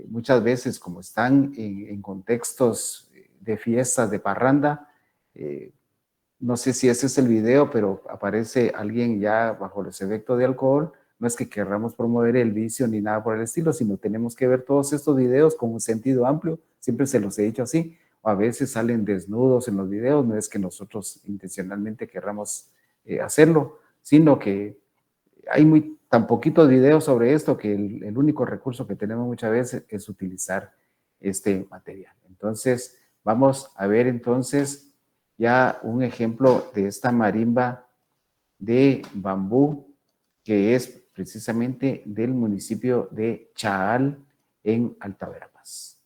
muchas veces como están en contextos de fiestas, de parranda, no sé si ese es el video, pero aparece alguien ya bajo los efectos de alcohol. No es que querramos promover el vicio ni nada por el estilo, sino tenemos que ver todos estos videos con un sentido amplio. Siempre se los he dicho así. O a veces salen desnudos en los videos, no es que nosotros intencionalmente querramos hacerlo, sino que hay tan poquitos videos sobre esto que el único recurso que tenemos muchas veces es utilizar este material. Entonces, vamos a ver entonces ya un ejemplo de esta marimba de bambú, que es precisamente del municipio de Chaal, en Alta Verapaz.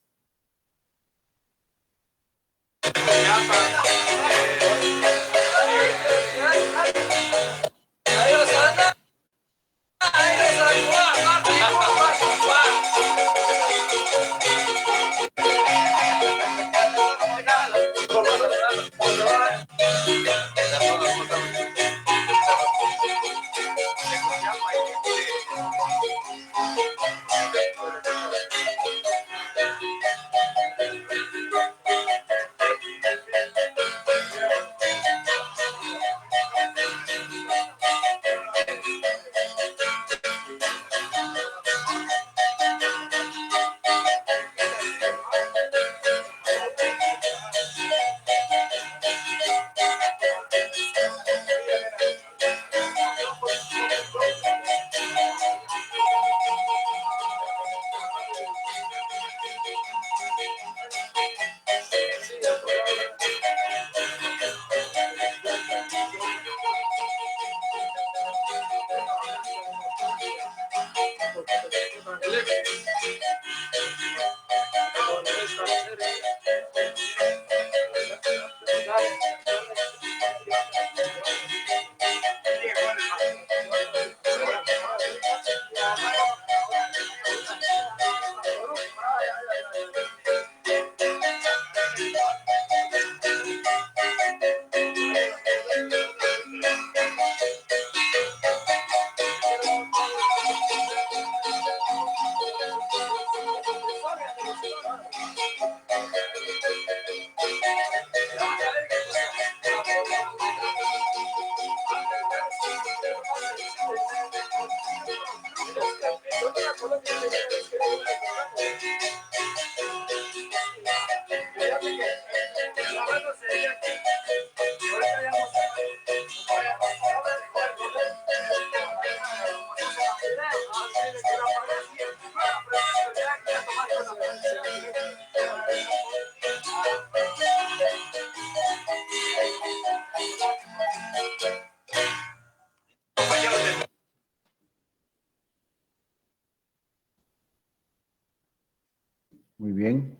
Muy bien.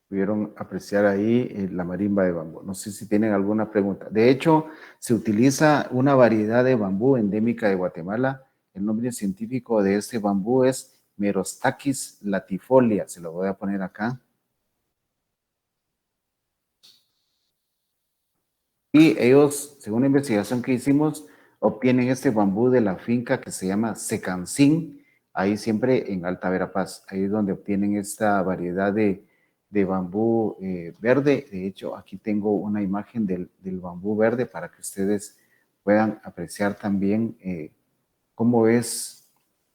Pudieron apreciar ahí la marimba de bambú. No sé si tienen alguna pregunta. De hecho, se utiliza una variedad de bambú endémica de Guatemala. El nombre científico de este bambú es Merostachys latifolia. Se lo voy a poner acá. Y ellos, según la investigación que hicimos, obtienen este bambú de la finca que se llama Secancín, ahí siempre en Alta Verapaz. Ahí es donde obtienen esta variedad de bambú verde. De hecho, aquí tengo una imagen del bambú verde para que ustedes puedan apreciar también cómo es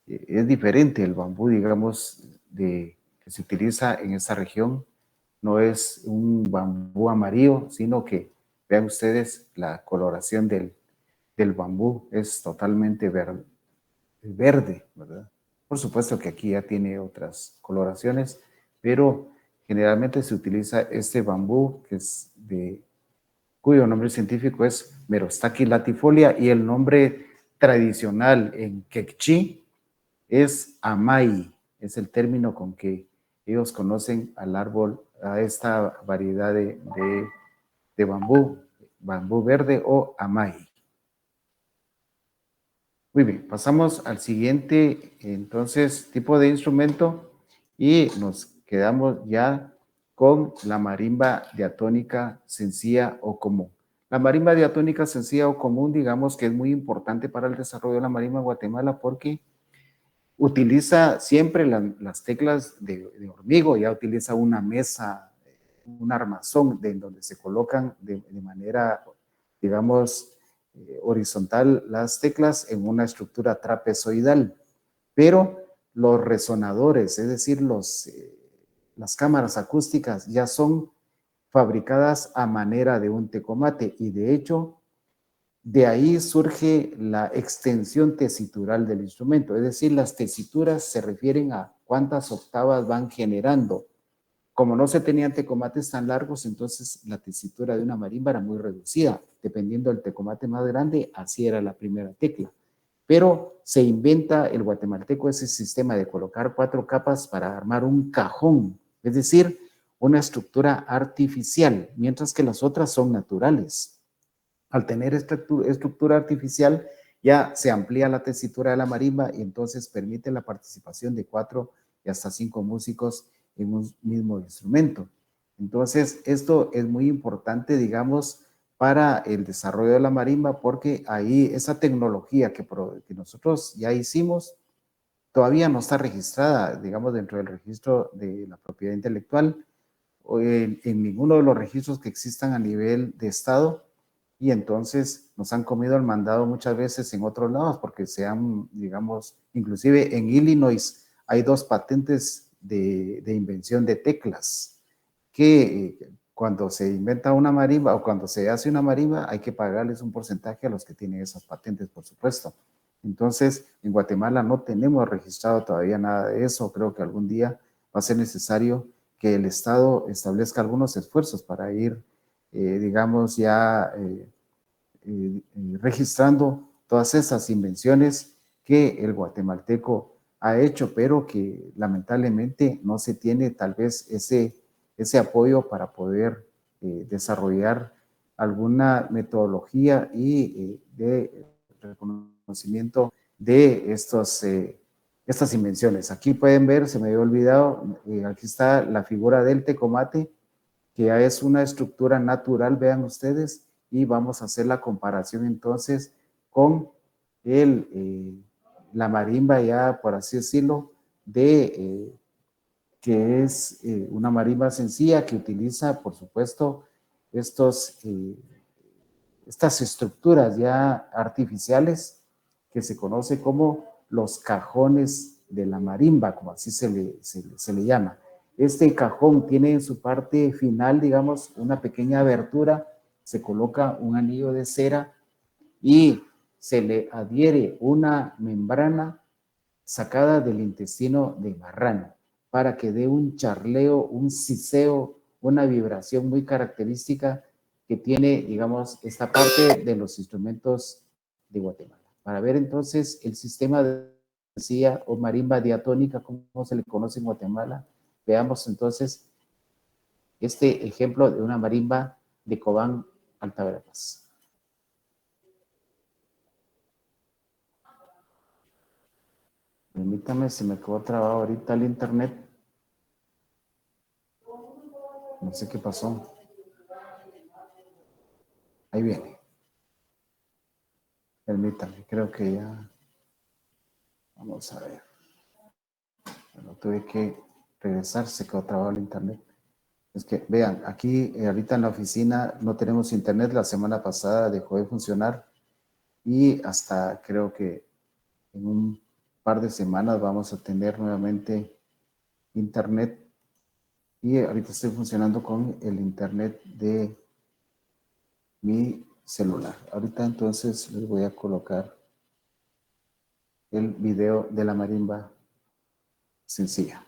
diferente el bambú, digamos, que se utiliza en esta región. No es un bambú amarillo, sino que vean ustedes la coloración del bambú, es totalmente verde, ¿verdad? Por supuesto que aquí ya tiene otras coloraciones, pero generalmente se utiliza este bambú que es cuyo nombre científico es Merostachys latifolia y el nombre tradicional en quechí es amay, es el término con que ellos conocen al árbol, a esta variedad de bambú verde o amay. Muy bien, pasamos al siguiente, entonces, tipo de instrumento y nos quedamos ya con la marimba diatónica sencilla o común. La marimba diatónica sencilla o común, digamos que es muy importante para el desarrollo de la marimba en Guatemala porque utiliza siempre las teclas de hormigo, ya utiliza una mesa, un armazón de donde se colocan de manera, digamos, horizontal las teclas en una estructura trapezoidal, pero los resonadores, es decir, las cámaras acústicas ya son fabricadas a manera de un tecomate y de hecho de ahí surge la extensión tesitural del instrumento, es decir, las tesituras se refieren a cuántas octavas van generando. Como no se tenían tecomates tan largos, entonces la tesitura de una marimba era muy reducida. Dependiendo del tecomate más grande, así era la primera tecla. Pero se inventa el guatemalteco ese sistema de colocar 4 capas para armar un cajón, es decir, una estructura artificial, mientras que las otras son naturales. Al tener esta estructura artificial, ya se amplía la tesitura de la marimba y entonces permite la participación de 4 y hasta 5 músicos en un mismo instrumento. Entonces, esto es muy importante, digamos, para el desarrollo de la marimba, porque ahí esa tecnología que nosotros ya hicimos todavía no está registrada, digamos, dentro del registro de la propiedad intelectual o en ninguno de los registros que existan a nivel de Estado. Y entonces nos han comido el mandado muchas veces en otros lados porque se han, digamos, inclusive en Illinois hay 2 patentes de invención de teclas que cuando se inventa una marimba o cuando se hace una marimba hay que pagarles un porcentaje a los que tienen esas patentes, por supuesto. Entonces, en Guatemala no tenemos registrado todavía nada de eso. Creo que algún día va a ser necesario que el Estado establezca algunos esfuerzos para ir digamos, ya registrando todas esas invenciones que el guatemalteco ha hecho, pero que lamentablemente no se tiene tal vez ese apoyo para poder desarrollar alguna metodología y de reconocimiento de estas invenciones. Aquí pueden ver, se me había olvidado, aquí está la figura del tecomate, que ya es una estructura natural, vean ustedes, y vamos a hacer la comparación entonces con la marimba ya, por así decirlo, que es una marimba sencilla que utiliza, por supuesto, estas estructuras ya artificiales que se conoce como los cajones de la marimba, como así se le llama. Este cajón tiene en su parte final, digamos, una pequeña abertura, se coloca un anillo de cera y se le adhiere una membrana sacada del intestino de marrano para que dé un charleo, un siseo, una vibración muy característica que tiene, digamos, esta parte de los instrumentos de Guatemala. Para ver entonces el sistema de o marimba diatónica, como se le conoce en Guatemala, veamos entonces este ejemplo de una marimba de Cobán, Alta Verapaz. Permítame, se me quedó trabado ahorita el internet. No sé qué pasó. Ahí viene. Permítame, creo que ya. Vamos a ver. Bueno, tuve que regresar, se quedó trabado el internet. Es que, vean, aquí ahorita en la oficina no tenemos internet. La semana pasada dejó de funcionar y hasta creo que en un par de semanas vamos a tener nuevamente internet. Y ahorita estoy funcionando con el internet de mi celular. Ahorita entonces les voy a colocar el video de la marimba sencilla.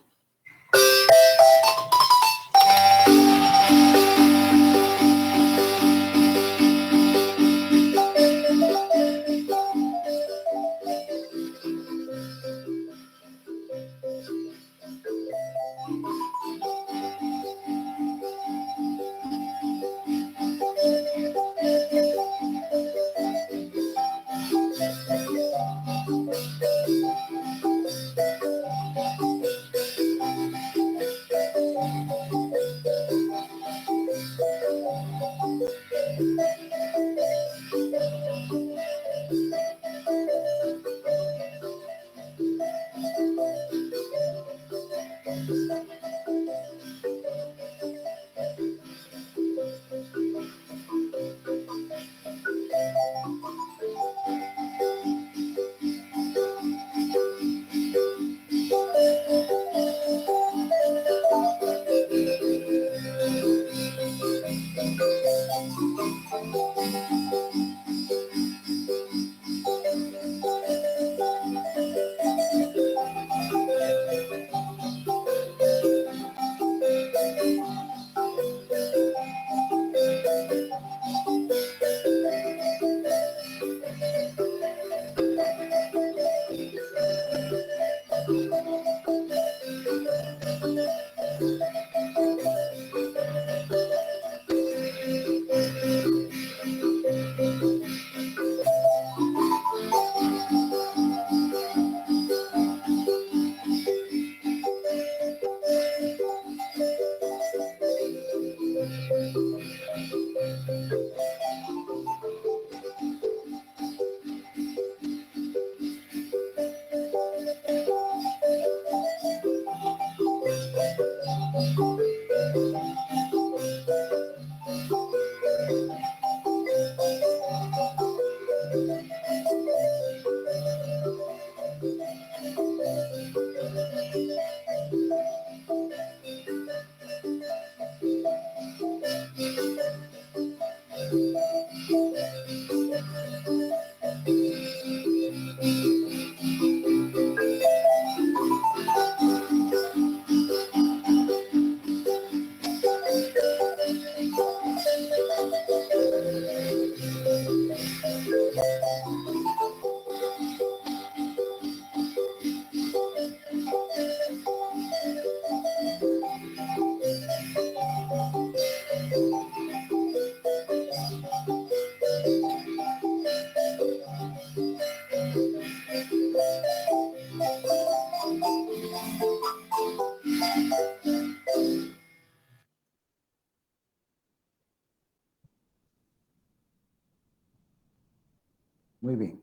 Muy bien.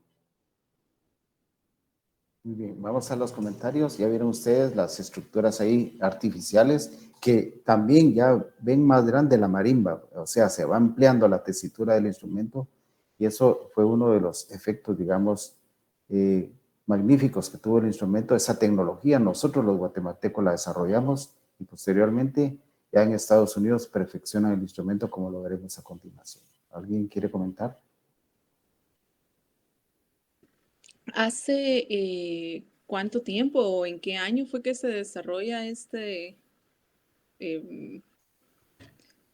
Muy bien, vamos a los comentarios. Ya vieron ustedes las estructuras ahí artificiales que también ya ven más grande la marimba, o sea, se va ampliando la tesitura del instrumento y eso fue uno de los efectos, digamos, magníficos que tuvo el instrumento, esa tecnología. Nosotros los guatemaltecos la desarrollamos y posteriormente ya en Estados Unidos perfeccionan el instrumento como lo veremos a continuación. ¿Alguien quiere comentar? ¿Hace cuánto tiempo o en qué año fue que se desarrolla em,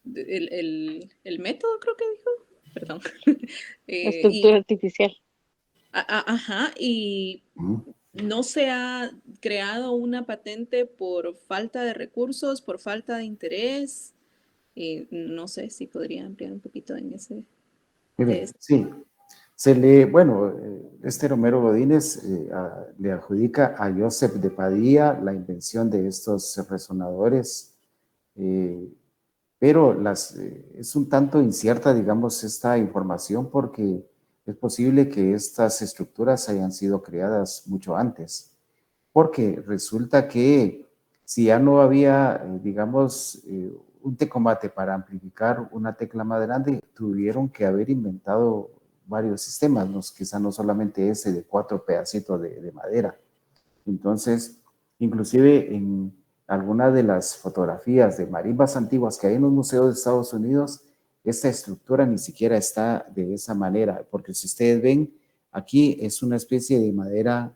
el método, creo que dijo? Perdón. Estructura artificial. Ajá, y no se ha creado una patente por falta de recursos, por falta de interés. No sé si podría ampliar un poquito en ese. Mire, sí, bueno, este Romero Godínez le adjudica a Joseph de Padilla la invención de estos resonadores, pero es un tanto incierta, digamos, esta información porque es posible que estas estructuras hayan sido creadas mucho antes, porque resulta que si ya no había, digamos, un tecomate para amplificar una tecla más grande, tuvieron que haber inventado varios sistemas, quizá no solamente ese de 4 pedacitos de madera. Entonces, inclusive en algunas de las fotografías de marimbas antiguas que hay en los museos de Estados Unidos, esta estructura ni siquiera está de esa manera, porque si ustedes ven, aquí es una especie de madera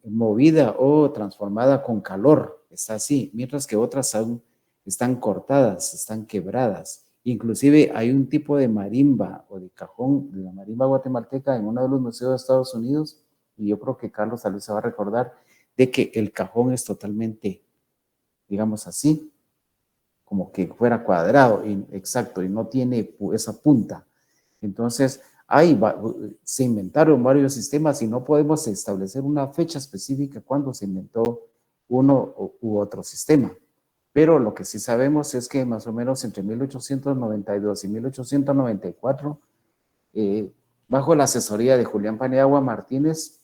movida o transformada con calor, está así, mientras que otras aún están cortadas, están quebradas. Inclusive hay un tipo de marimba o de cajón de la marimba guatemalteca en uno de los museos de Estados Unidos, y yo creo que Carlos tal vez se va a recordar de que el cajón es totalmente, digamos así, como que fuera cuadrado, exacto, y no tiene esa punta. Entonces, se inventaron varios sistemas y no podemos establecer una fecha específica cuando se inventó uno u otro sistema. Pero lo que sí sabemos es que más o menos entre 1892 y 1894, bajo la asesoría de Julián Paniagua Martínez,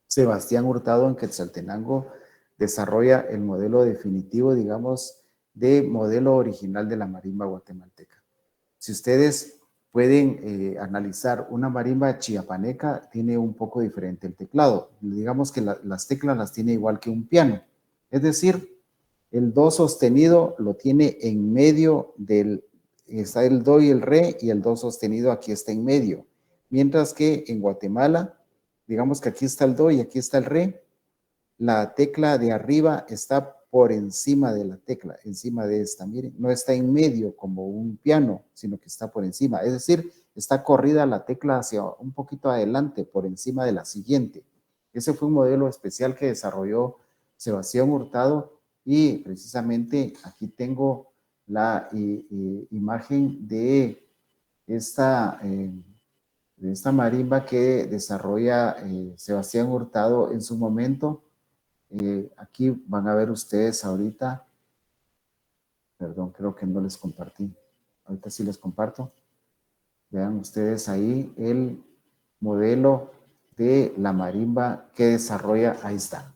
Sebastián Hurtado en Quetzaltenango desarrolla el modelo definitivo, digamos, de modelo original de la marimba guatemalteca. Si ustedes pueden analizar una marimba chiapaneca, tiene un poco diferente el teclado. Digamos que las teclas las tiene igual que un piano. Es decir, el do sostenido lo tiene en medio está el do y el re, y el do sostenido aquí está en medio. Mientras que en Guatemala, digamos que aquí está el do y aquí está el re, la tecla de arriba está por encima de la tecla, encima de esta, miren, no está en medio como un piano, sino que está por encima, es decir, está corrida la tecla hacia un poquito adelante, por encima de la siguiente. Ese fue un modelo especial que desarrolló Sebastián Hurtado, y precisamente aquí tengo la imagen de esta marimba que desarrolla Sebastián Hurtado en su momento. Aquí van a ver ustedes ahorita, perdón, creo que no les compartí, ahorita sí les comparto. Vean ustedes ahí el modelo de la marimba que desarrolla, ahí está,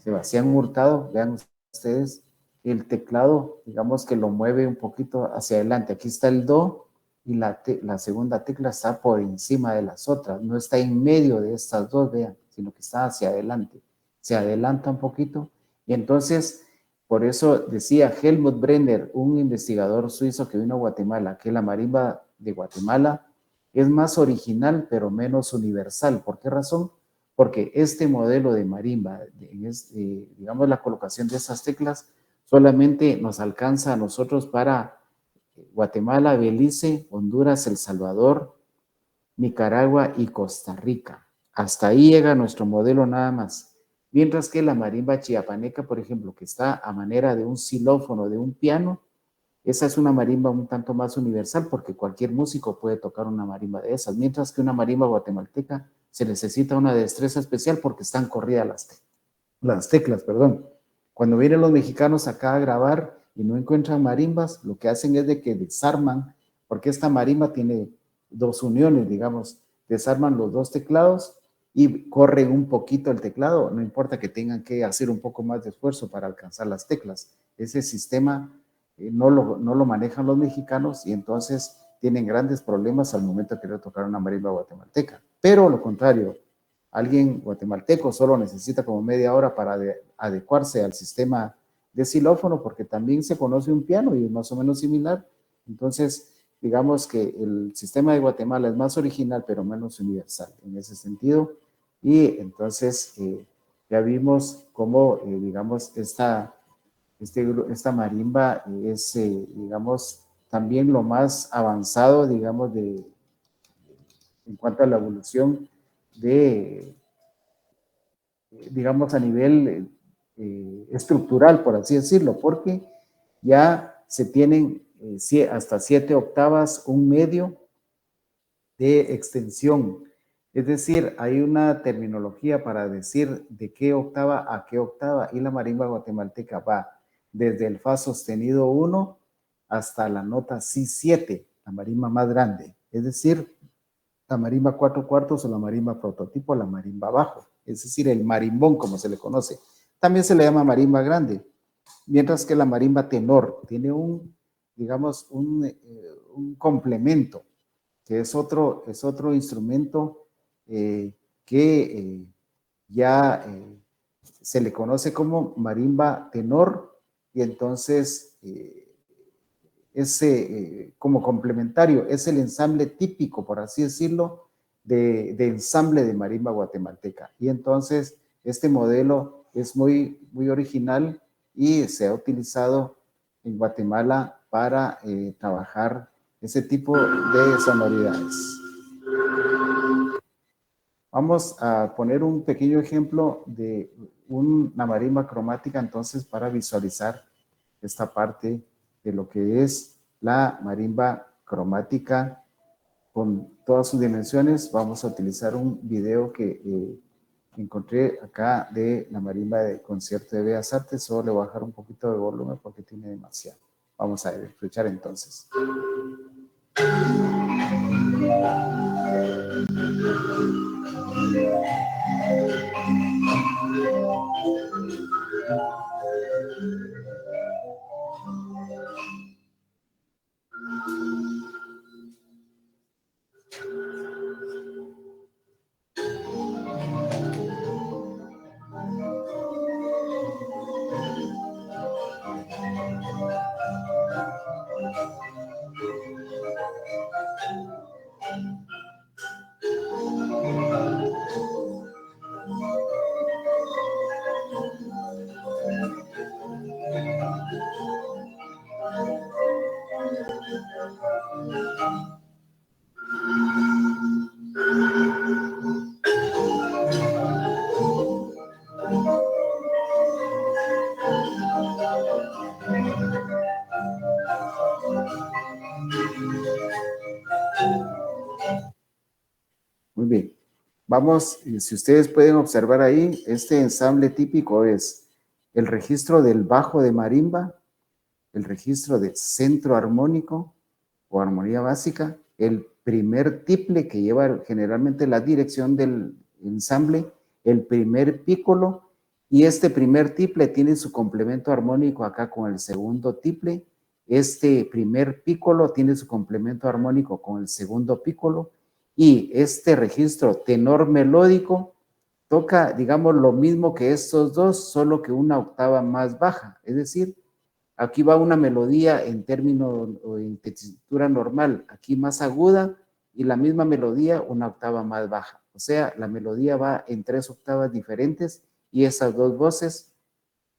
Sebastián Hurtado. Vean ustedes el teclado, digamos que lo mueve un poquito hacia adelante. Aquí está el do y la segunda tecla está por encima de las otras, no está en medio de estas dos, vean, sino que está hacia adelante. Se adelanta un poquito, y entonces, por eso decía Helmut Brenner, un investigador suizo que vino a Guatemala, que la marimba de Guatemala es más original, pero menos universal. ¿Por qué razón? Porque este modelo de marimba, digamos la colocación de esas teclas, solamente nos alcanza a nosotros para Guatemala, Belice, Honduras, El Salvador, Nicaragua y Costa Rica. Hasta ahí llega nuestro modelo nada más. Mientras que la marimba chiapaneca, por ejemplo, que está a manera de un xilófono, de un piano, esa es una marimba un tanto más universal porque cualquier músico puede tocar una marimba de esas. Mientras que una marimba guatemalteca se necesita una destreza especial porque están corridas las teclas, perdón. Cuando vienen los mexicanos acá a grabar y no encuentran marimbas, lo que hacen es de que desarman, porque esta marimba tiene dos uniones, digamos, desarman los dos teclados y corren un poquito el teclado, no importa que tengan que hacer un poco más de esfuerzo para alcanzar las teclas. Ese sistema no lo manejan los mexicanos, y entonces tienen grandes problemas al momento de querer tocar una marimba guatemalteca. Pero lo contrario, alguien guatemalteco solo necesita como media hora para adecuarse al sistema de xilófono, porque también se conoce un piano y es más o menos similar. Entonces, digamos que el sistema de Guatemala es más original, pero menos universal en ese sentido. Y entonces ya vimos cómo, digamos, esta marimba es, digamos, también lo más avanzado, digamos, en cuanto a la evolución de digamos, a nivel estructural, por así decirlo, porque ya se tienen hasta 7 octavas, un medio de extensión. Es decir, hay una terminología para decir de qué octava a qué octava, y la marimba guatemalteca va desde el fa sostenido 1 hasta la nota si 7, la marimba más grande. Es decir, la marimba 4/4 o la marimba prototipo, la marimba bajo, es decir, el marimbón como se le conoce. También se le llama marimba grande, mientras que la marimba tenor tiene digamos, un complemento, que es otro instrumento que ya se le conoce como marimba tenor, y entonces como complementario, es el ensamble típico, por así decirlo, de ensamble de marimba guatemalteca. Y entonces este modelo es muy, muy original y se ha utilizado en Guatemala para trabajar ese tipo de sonoridades. Vamos a poner un pequeño ejemplo de una marimba cromática, entonces, para visualizar esta parte de lo que es la marimba cromática con todas sus dimensiones. Vamos a utilizar un video que encontré acá de la marimba de concierto de Bellas Artes. Solo le voy a bajar un poquito de volumen porque tiene demasiado. Vamos a escuchar entonces. Muy bien. Vamos, si ustedes pueden observar ahí, este ensamble típico es el registro del bajo de marimba, el registro de centro armónico o armonía básica, el primer tiple que lleva generalmente la dirección del ensamble, el primer pícolo, y este primer tiple tiene su complemento armónico acá con el segundo tiple. Este primer pícolo tiene su complemento armónico con el segundo pícolo, y este registro tenor melódico toca, digamos, lo mismo que estos dos, solo que una octava más baja. Es decir, aquí va una melodía en términos o en tesitura normal, aquí más aguda, y la misma melodía una octava más baja. O sea, la melodía va en 3 octavas diferentes, y esas dos voces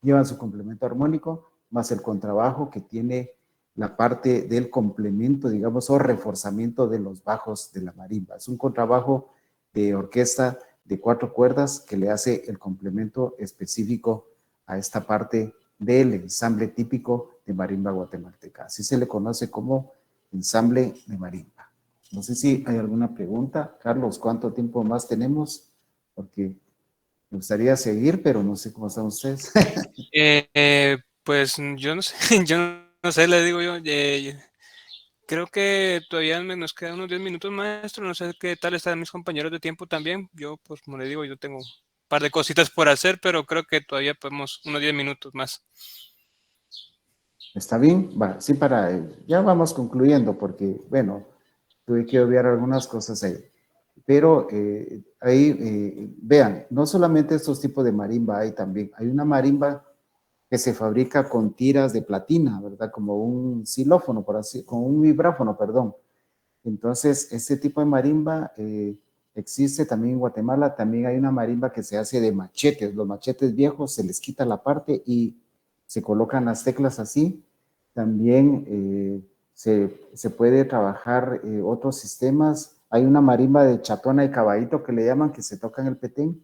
llevan su complemento armónico, más el contrabajo que tiene la parte del complemento, digamos, o reforzamiento de los bajos de la marimba. Es un contrabajo de orquesta de 4 cuerdas que le hace el complemento específico a esta parte del ensamble típico de marimba guatemalteca. Así se le conoce como ensamble de marimba. No sé si hay alguna pregunta. Carlos, ¿cuánto tiempo más tenemos? Porque me gustaría seguir, pero no sé cómo están ustedes. Pues yo no sé, yo no sé, le digo yo. Creo que todavía nos quedan unos 10 minutos, maestro. No sé qué tal están mis compañeros de tiempo también. Yo, pues, como le digo, yo tengo un par de cositas por hacer, pero creo que todavía podemos unos 10 minutos más. ¿Está bien? Va, sí, ya vamos concluyendo porque, bueno, tuve que obviar algunas cosas ahí. Pero ahí, vean, no solamente estos tipos de marimba hay también. Hay una marimba que se fabrica con tiras de platina, ¿verdad? Como un xilófono, por así, con un vibráfono, perdón. Entonces, este tipo de marimba existe también en Guatemala. También hay una marimba que se hace de machetes. Los machetes viejos se les quita la parte y se colocan las teclas así. También se puede trabajar otros sistemas. Hay una marimba de chatona y caballito que le llaman, que se toca en el petén.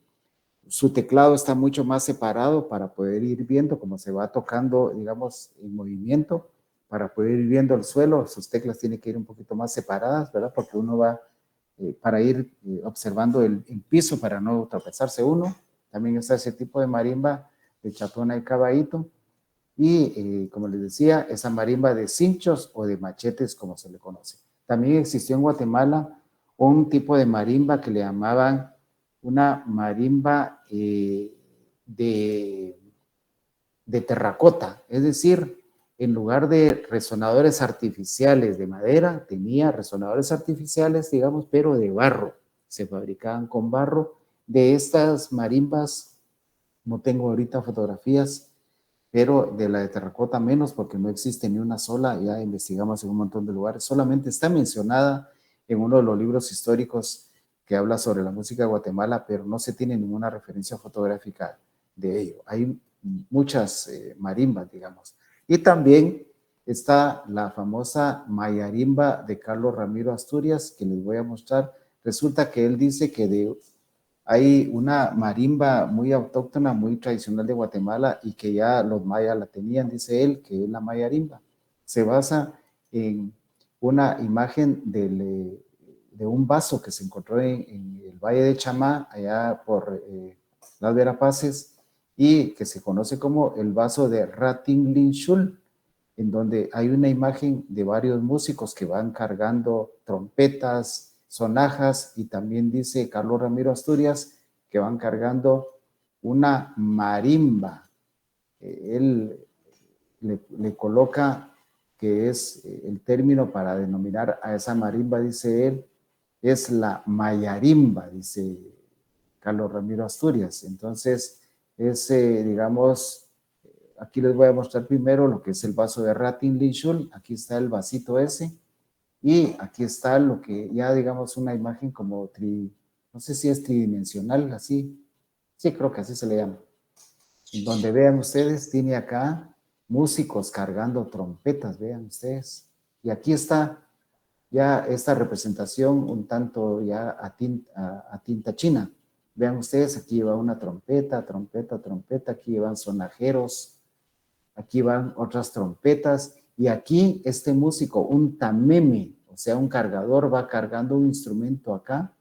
su teclado está mucho más separado para poder ir viendo cómo se va tocando, digamos, en movimiento, para poder ir viendo el suelo. Sus teclas tienen que ir un poquito más separadas, ¿verdad? Porque uno va para ir observando el piso para no tropezarse uno. También está ese tipo de marimba de chatona y caballito. Y como les decía, esa marimba de cinchos o de machetes, como se le conoce. También existió en Guatemala un tipo de marimba que le llamaban una marimba de terracota, es decir, en lugar de resonadores artificiales de madera, tenía resonadores artificiales, digamos, pero de barro. Se fabricaban con barro. De estas marimbas, no tengo ahorita fotografías, pero de la de terracota menos, porque no existe ni una sola. Ya investigamos en un montón de lugares. Solamente está mencionada en uno de los libros históricos que habla sobre la música de Guatemala, pero no se tiene ninguna referencia fotográfica de ello. Hay muchas marimbas, digamos. Y también está la famosa mayarimba de Carlos Ramiro Asturias, que les voy a mostrar. Resulta que él dice que hay una marimba muy autóctona, muy tradicional de Guatemala y que ya los mayas la tenían, dice él, que es la mayarimba. Se basa en una imagen de un vaso que se encontró en el Valle de Chamá, allá por las Verapaces, y que se conoce como el vaso de Ratinlinchul, en donde hay una imagen de varios músicos que van cargando trompetas, sonajas, y también dice Carlos Ramiro Asturias que van cargando una marimba. Él le coloca que es el término para denominar a esa marimba, dice él, es la mayarimba, dice Carlos Ramiro Asturias. Entonces, digamos, aquí les voy a mostrar primero lo que es el vaso de Ratinlinchul. Aquí está el vasito ese. Y aquí está lo que ya, digamos, una imagen como no sé si es tridimensional, así. Sí, creo que así se le llama. Donde vean ustedes, tiene acá músicos cargando trompetas, vean ustedes. Y aquí está ya esta representación un tanto ya a tinta china. Vean ustedes, aquí va una trompeta, trompeta, trompeta, aquí van sonajeros, aquí van otras trompetas, y aquí este músico, un tameme, o sea, un cargador, va cargando un instrumento acá,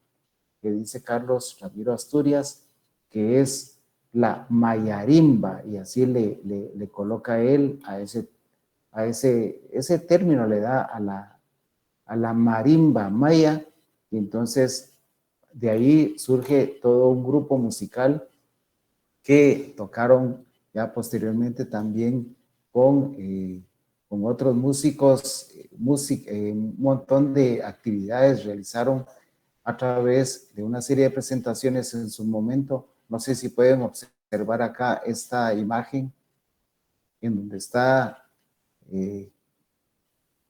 que dice Carlos Ramiro Asturias, que es la mayarimba, y así le coloca él a ese término, le da a la marimba maya, y entonces de ahí surge todo un grupo musical que tocaron ya posteriormente también con otros músicos, un montón de actividades realizaron a través de una serie de presentaciones en su momento. No sé si pueden observar acá esta imagen en donde está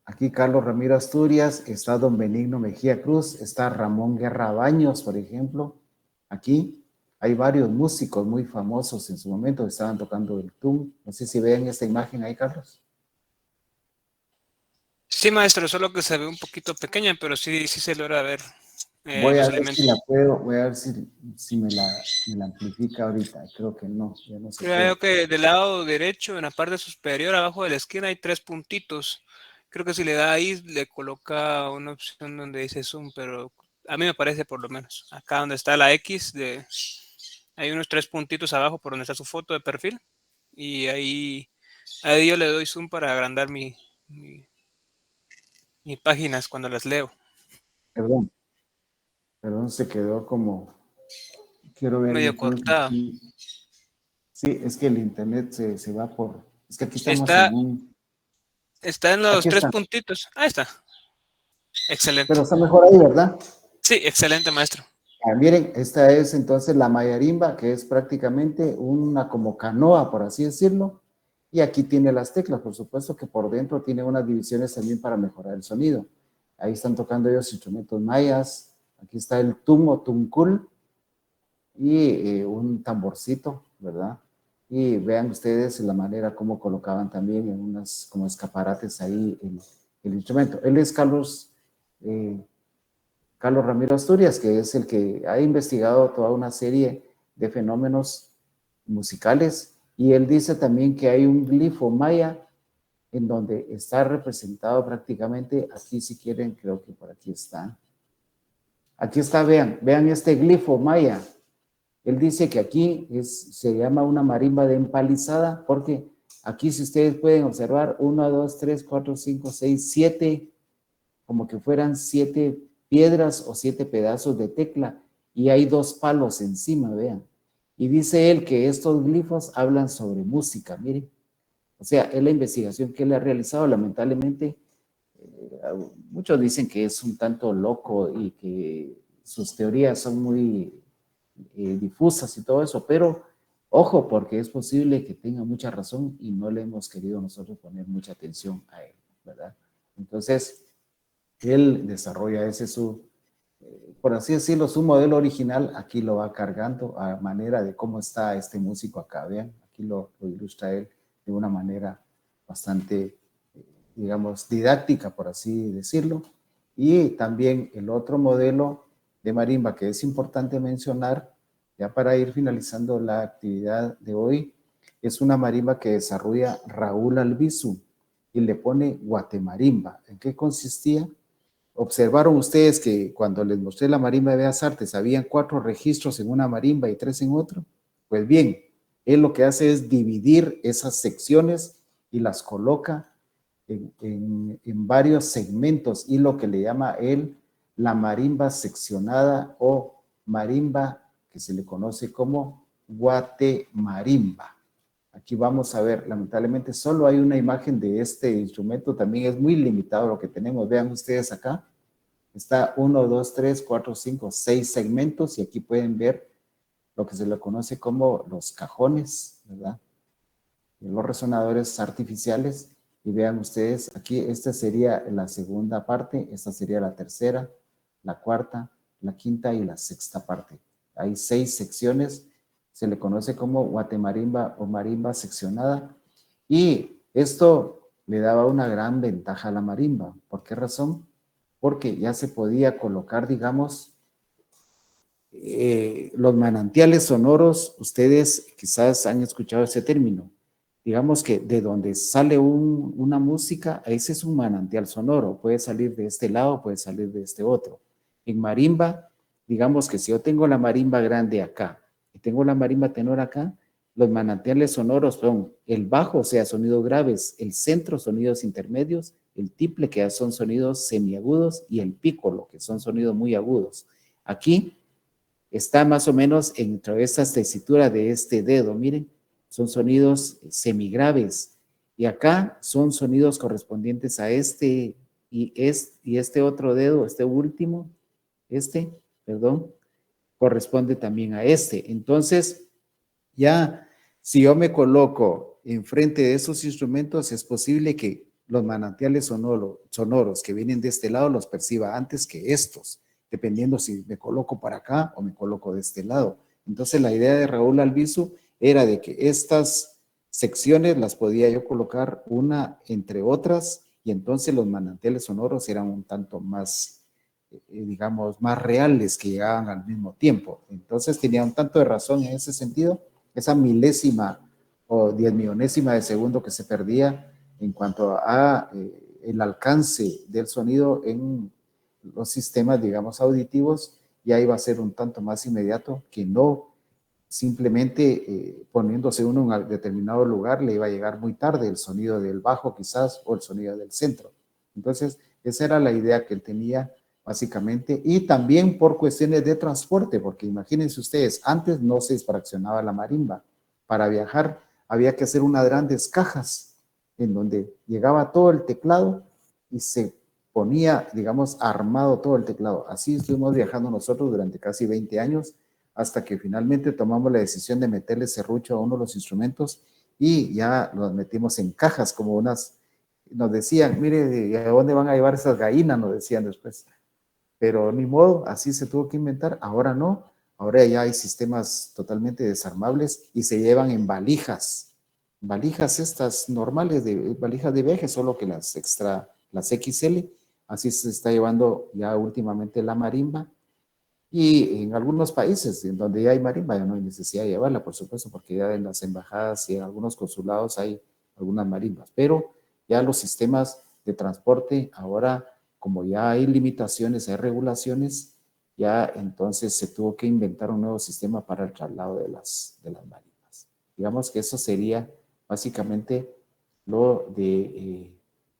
aquí Carlos Ramiro Asturias, está don Benigno Mejía Cruz, está Ramón Guerra Baños, por ejemplo. Aquí hay varios músicos muy famosos en su momento que estaban tocando el tum. No sé si ven esta imagen ahí, Carlos. Sí, maestro, solo que se ve un poquito pequeña, pero sí se logra ver Voy los a ver elementos. si la puedo, voy a ver si me la amplifica ahorita. Creo que no, ya no se Creo puede. que del lado derecho, en la parte superior, abajo de la esquina, hay 3 puntitos. Creo que si le da ahí, le coloca una opción donde dice zoom, pero a mí me parece por lo menos. Acá donde está la X, hay unos 3 puntitos abajo por donde está su foto de perfil. Y ahí yo le doy zoom para agrandar mis páginas cuando las leo. Perdón, se quedó como, quiero ver, Medio yo creo que cortada. aquí, sí, es que el internet se va es que aquí estamos Está, en está en los aquí 3 está, puntitos. Ahí está. Excelente. pero está mejor ahí, ¿verdad? Sí, excelente, maestro. Miren, esta es entonces la mayarimba, que es prácticamente una como canoa, por así decirlo, y aquí tiene las teclas, por supuesto que por dentro tiene unas divisiones también para mejorar el sonido. Ahí están tocando ellos instrumentos mayas, aquí está el tum o tuncul y un tamborcito, ¿verdad? Y vean ustedes la manera como colocaban también en unas como escaparates ahí el instrumento. Él es Carlos Ramiro Asturias, que es el que ha investigado toda una serie de fenómenos musicales. Y él dice también que hay un glifo maya en donde está representado prácticamente, aquí si quieren, creo que por aquí está. Aquí está, vean este glifo maya. Él dice que aquí se llama una marimba de empalizada, porque aquí, si ustedes pueden observar, 1, 2, 3, 4, 5, 6, 7, como que fueran 7 piedras o 7 pedazos de tecla, y hay 2 palos encima, vean. Y dice él que estos glifos hablan sobre música, miren. O sea, es la investigación que él ha realizado. Lamentablemente, muchos dicen que es un tanto loco y que sus teorías son muy difusas y todo eso, pero ojo, porque es posible que tenga mucha razón y no le hemos querido nosotros poner mucha atención a él, ¿verdad? Entonces, él desarrolla ese por así decirlo, su modelo original. Aquí lo va cargando a manera de cómo está este músico acá, vean, aquí lo ilustra él de una manera bastante, digamos, didáctica, por así decirlo. Y también el otro modelo de marimba que es importante mencionar, ya para ir finalizando la actividad de hoy, es una marimba que desarrolla Raúl Albizu y le pone Guatemarimba. ¿En qué consistía? Observaron ustedes que cuando les mostré la marimba de Bellas Artes habían 4 registros en una marimba y 3 en otro. Pues bien, él lo que hace es dividir esas secciones y las coloca en varios segmentos, y lo que le llama él la marimba seccionada o marimba que se le conoce como Guatemarimba. Aquí vamos a ver, lamentablemente solo hay una imagen de este instrumento, también es muy limitado lo que tenemos. Vean ustedes acá, está 1, 2, 3, 4, 5, 6 segmentos, y aquí pueden ver lo que se le conoce como los cajones, ¿verdad? Y los resonadores artificiales. Y vean ustedes, aquí esta sería la segunda parte, esta sería la tercera, la cuarta, la quinta y la sexta parte. Hay 6 secciones, se le conoce como guatemarimba o marimba seccionada, y esto le daba una gran ventaja a la marimba. ¿Por qué razón? Porque ya se podía colocar, digamos, los manantiales sonoros. Ustedes quizás han escuchado ese término. Digamos que de donde sale una música, ese es un manantial sonoro. Puede salir de este lado, puede salir de este otro. En marimba, digamos que si yo tengo la marimba grande acá y tengo la marimba tenor acá, los manantiales sonoros son el bajo, o sea, sonidos graves, el centro, sonidos intermedios, el tiple, que son sonidos semiagudos, y el pícolo, que son sonidos muy agudos. Aquí está más o menos entre esta tesitura de este dedo, miren, son sonidos semigraves, y acá son sonidos correspondientes a este y este otro dedo, este último, perdón, corresponde también a este. Entonces, ya si yo me enfrente de esos instrumentos, es posible que los manantiales sonoros que vienen de este lado los perciba antes que estos, dependiendo si me coloco para acá o me coloco de este lado. Entonces, la idea de Raúl Albizu era de que estas secciones las podía yo colocar una entre otras, y entonces los manantiales sonoros eran un tanto más, digamos, más reales, que llegaban al mismo tiempo. Entonces tenía un tanto de razón en ese sentido. Esa milésima o 10.000.000ésima de segundo que se perdía en cuanto a el alcance del sonido en los sistemas, digamos, auditivos, ya iba a ser un tanto más inmediato, que no simplemente poniéndose uno en un determinado lugar le iba a llegar muy tarde el sonido del bajo quizás, o el sonido del centro. Entonces, esa era la idea que él tenía básicamente, y también por cuestiones de transporte, porque imagínense ustedes, antes no se fraccionaba la marimba. Para viajar había que hacer unas grandes cajas en donde llegaba todo el teclado y se ponía, digamos, armado todo el teclado. Así estuvimos viajando nosotros durante casi 20 años, hasta que finalmente tomamos la decisión de meterle serrucho a uno de los instrumentos y ya los metimos en cajas, como unas, nos decían, mire, ¿a dónde van a llevar esas gallinas? Nos decían después. Pero ni modo, así se tuvo que inventar. Ahora no, ahora ya hay sistemas totalmente desarmables y se llevan en valijas estas normales, valijas de viaje, solo que las XL. Así se está llevando ya últimamente la marimba. Y en algunos países en donde ya hay marimba, ya no hay necesidad de llevarla, por supuesto, porque ya en las embajadas y en algunos consulados hay algunas marimbas. Pero ya los sistemas de transporte, ahora, como ya hay limitaciones, hay regulaciones, ya entonces se tuvo que inventar un nuevo sistema para el traslado de las marimbas. Digamos que eso sería básicamente lo de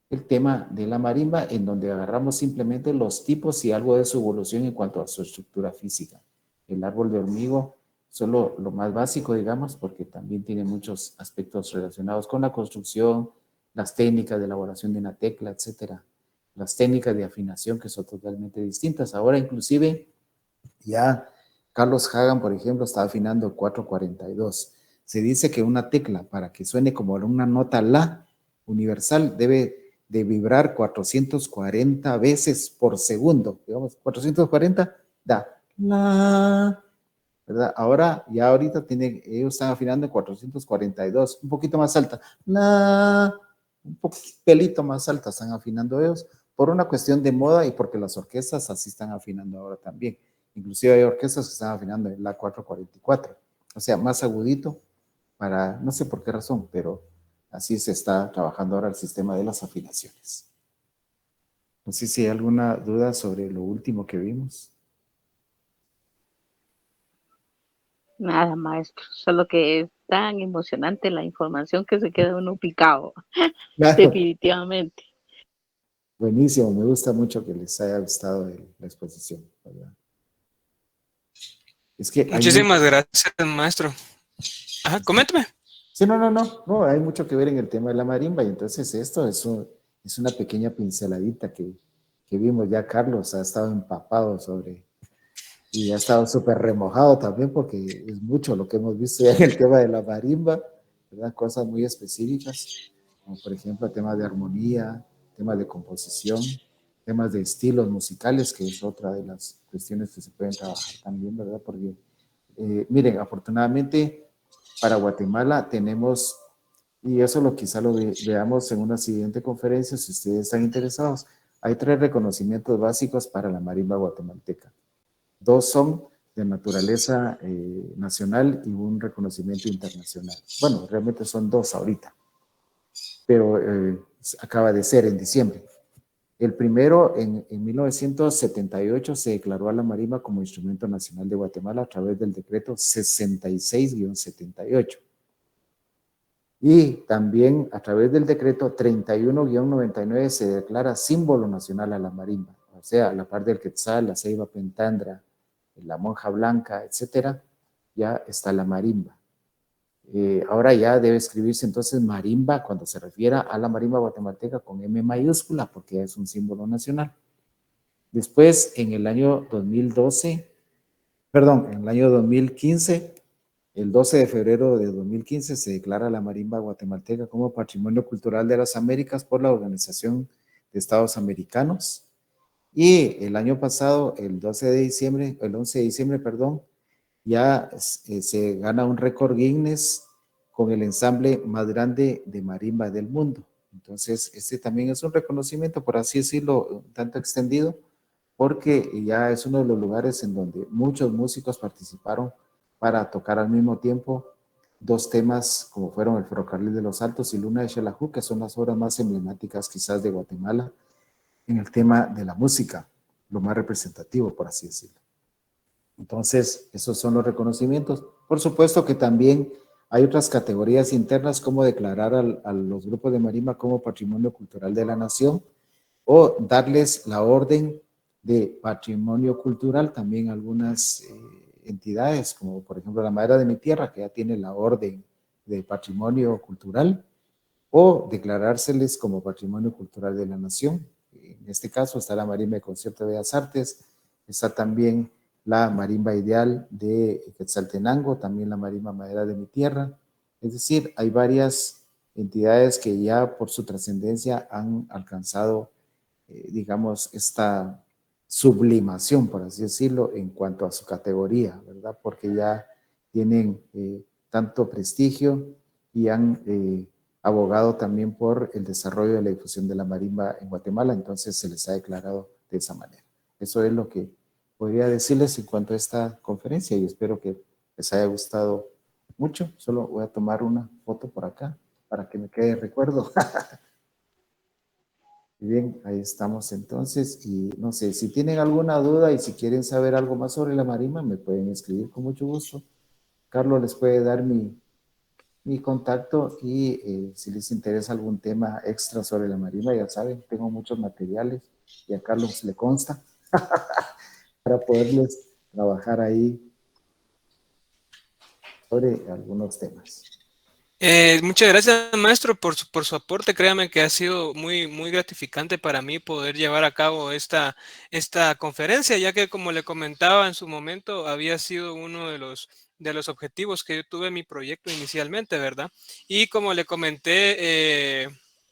el tema de la marimba, en donde agarramos simplemente los tipos y algo de su evolución en cuanto a su estructura física. El árbol de hormigo, solo lo más básico, digamos, porque también tiene muchos aspectos relacionados con la construcción, las técnicas de elaboración de una tecla, etcétera. Las técnicas de afinación que son totalmente distintas. Ahora inclusive ya Carlos Hagan, por ejemplo, está afinando 442. Se dice que una tecla, para que suene como una nota la universal, debe de vibrar 440 veces por segundo. Digamos, 440 da la, ¿verdad? Ahora, ya ahorita ellos están afinando en 442, un poquito más alta. La, un pelito más alta están afinando ellos por una cuestión de moda y porque las orquestas así están afinando ahora también. Inclusive hay orquestas que están afinando en la 444, o sea, más agudito para, no sé por qué razón, pero así se está trabajando ahora el sistema de las afinaciones. No sé si hay alguna duda sobre lo último que vimos. Nada, maestro, solo que es tan emocionante la información que se queda uno picado, Claro. definitivamente. Buenísimo, me gusta mucho que les haya gustado la exposición, ¿verdad? Es que Muchísimas gracias, maestro. Ajá, coméntame. Sí, no, hay mucho que ver en el tema de la marimba y entonces esto es una pequeña pinceladita que vimos. Ya Carlos ha estado empapado y ha estado súper remojado también porque es mucho lo que hemos visto ya en el tema de la marimba, ¿verdad? Cosas muy específicas, como por ejemplo temas de armonía, temas de composición, temas de estilos musicales, que es otra de las cuestiones que se pueden trabajar también, ¿verdad? Porque, miren, afortunadamente para Guatemala tenemos, y eso quizá lo veamos en una siguiente conferencia, si ustedes están interesados, hay 3 reconocimientos básicos para la marimba guatemalteca. 2 son de naturaleza nacional y un reconocimiento internacional. Bueno, realmente son 2 ahorita, pero acaba de ser en diciembre. El primero, en 1978, se declaró a la marimba como instrumento nacional de Guatemala a través del decreto 66-78. Y también a través del decreto 31-99 se declara símbolo nacional a la marimba. O sea, a la par del quetzal, la ceiba pentandra, la monja blanca, etcétera, ya está la marimba. Ahora ya debe escribirse entonces marimba cuando se refiera a la marimba guatemalteca con M mayúscula, porque es un símbolo nacional. Después, en el año 2015, el 12 de febrero de 2015 se declara la marimba guatemalteca como Patrimonio Cultural de las Américas por la Organización de Estados Americanos. Y el año pasado, el 11 de diciembre, ya se gana un récord Guinness con el ensamble más grande de marimba del mundo. Entonces, este también es un reconocimiento, por así decirlo, un tanto extendido, porque ya es uno de los lugares en donde muchos músicos participaron para tocar al mismo tiempo 2 temas como fueron el Ferrocarril de los Altos y Luna de Xelajú, que son las obras más emblemáticas quizás de Guatemala en el tema de la música, lo más representativo, por así decirlo. Entonces, esos son los reconocimientos. Por supuesto que también hay otras categorías internas como declarar a los grupos de marimba como Patrimonio Cultural de la Nación o darles la orden de Patrimonio Cultural también a algunas entidades, como por ejemplo la Madera de mi Tierra, que ya tiene la orden de Patrimonio Cultural, o declarárseles como Patrimonio Cultural de la Nación. En este caso está la Marimba de Concierto de Bellas Artes, está también la marimba ideal de Quetzaltenango, también la marimba Madera de mi Tierra. Es decir, hay varias entidades que ya por su trascendencia han alcanzado, digamos, esta sublimación, por así decirlo, en cuanto a su categoría, ¿verdad? Porque ya tienen tanto prestigio y han abogado también por el desarrollo de la difusión de la marimba en Guatemala, entonces se les ha declarado de esa manera. Eso es lo que podría decirles en cuanto a esta conferencia, y espero que les haya gustado mucho. Solo voy a tomar una foto por acá para que me quede de recuerdo. Bien, ahí estamos entonces, y no sé, si tienen alguna duda y si quieren saber algo más sobre la marimba, me pueden escribir con mucho gusto. Carlos les puede dar mi contacto, y si les interesa algún tema extra sobre la marimba, ya saben, tengo muchos materiales y a Carlos le consta para poderles trabajar ahí sobre algunos temas. Muchas gracias, maestro, por su aporte. Créame que ha sido muy gratificante para mí poder llevar a cabo esta conferencia, ya que, como le comentaba en su momento, había sido uno de los objetivos que yo tuve en mi proyecto inicialmente, ¿verdad? Y como le comenté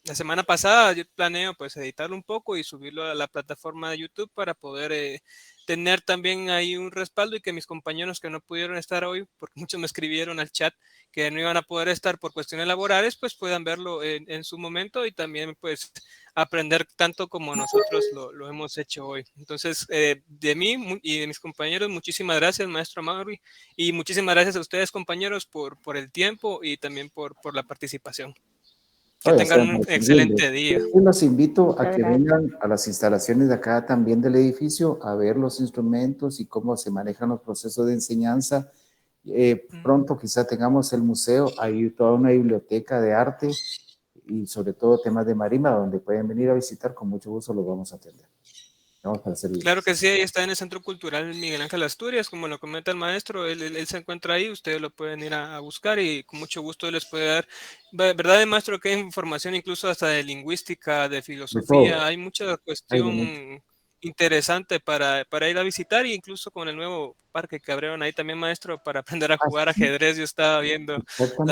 la semana pasada, yo planeo pues editarlo un poco y subirlo a la plataforma de YouTube para poder tener también ahí un respaldo, y que mis compañeros que no pudieron estar hoy, porque muchos me escribieron al chat que no iban a poder estar por cuestiones laborales, pues puedan verlo en su momento y también pues aprender tanto como nosotros lo hemos hecho hoy. Entonces, de mí y de mis compañeros, muchísimas gracias, maestro Mauri, y muchísimas gracias a ustedes, compañeros, por el tiempo y también por la participación. Que Oye, tengan están un para servirles. excelente día. Yo los invito a Muchas que gracias. vengan a las instalaciones de acá también del edificio a ver los instrumentos y cómo se manejan los procesos de enseñanza. Pronto quizá tengamos el museo, hay toda una biblioteca de arte y sobre todo temas de marimba, donde pueden venir a visitar. Con mucho gusto los vamos a atender. Vamos para servirles. Claro que sí, ahí está en el Centro Cultural Miguel Ángel Asturias, como lo comenta el maestro, él se encuentra ahí, ustedes lo pueden ir a buscar y con mucho gusto les puede dar, ¿verdad, maestro? Que hay información incluso hasta de lingüística, de De filosofía, todo. hay mucha Hay de mucho. cuestión interesante para ir a visitar, e incluso con el nuevo parque que abrieron ahí también, maestro, para aprender a jugar Sí, ajedrez. Yo estaba viendo la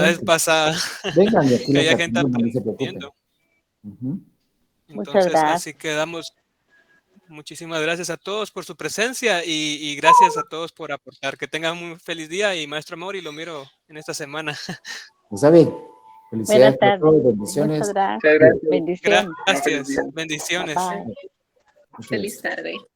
vez exactamente. pasada Vengan y aquí que los había gente atendemos, no se preocupen. aprendiendo. Ujú. Muchas Entonces, gracias. así quedamos. Muchísimas gracias a todos por su presencia y gracias a todos por aportar. Que tengan un muy feliz día, y maestro Mauri, lo miro en esta semana. Está bien. Felicidades Buenas a tardes. todos, Muchas bendiciones. gracias. Muchas gracias. Bendiciones. Un feliz día. Gracias, bendiciones. Bye. Muchas Feliz gracias. tarde.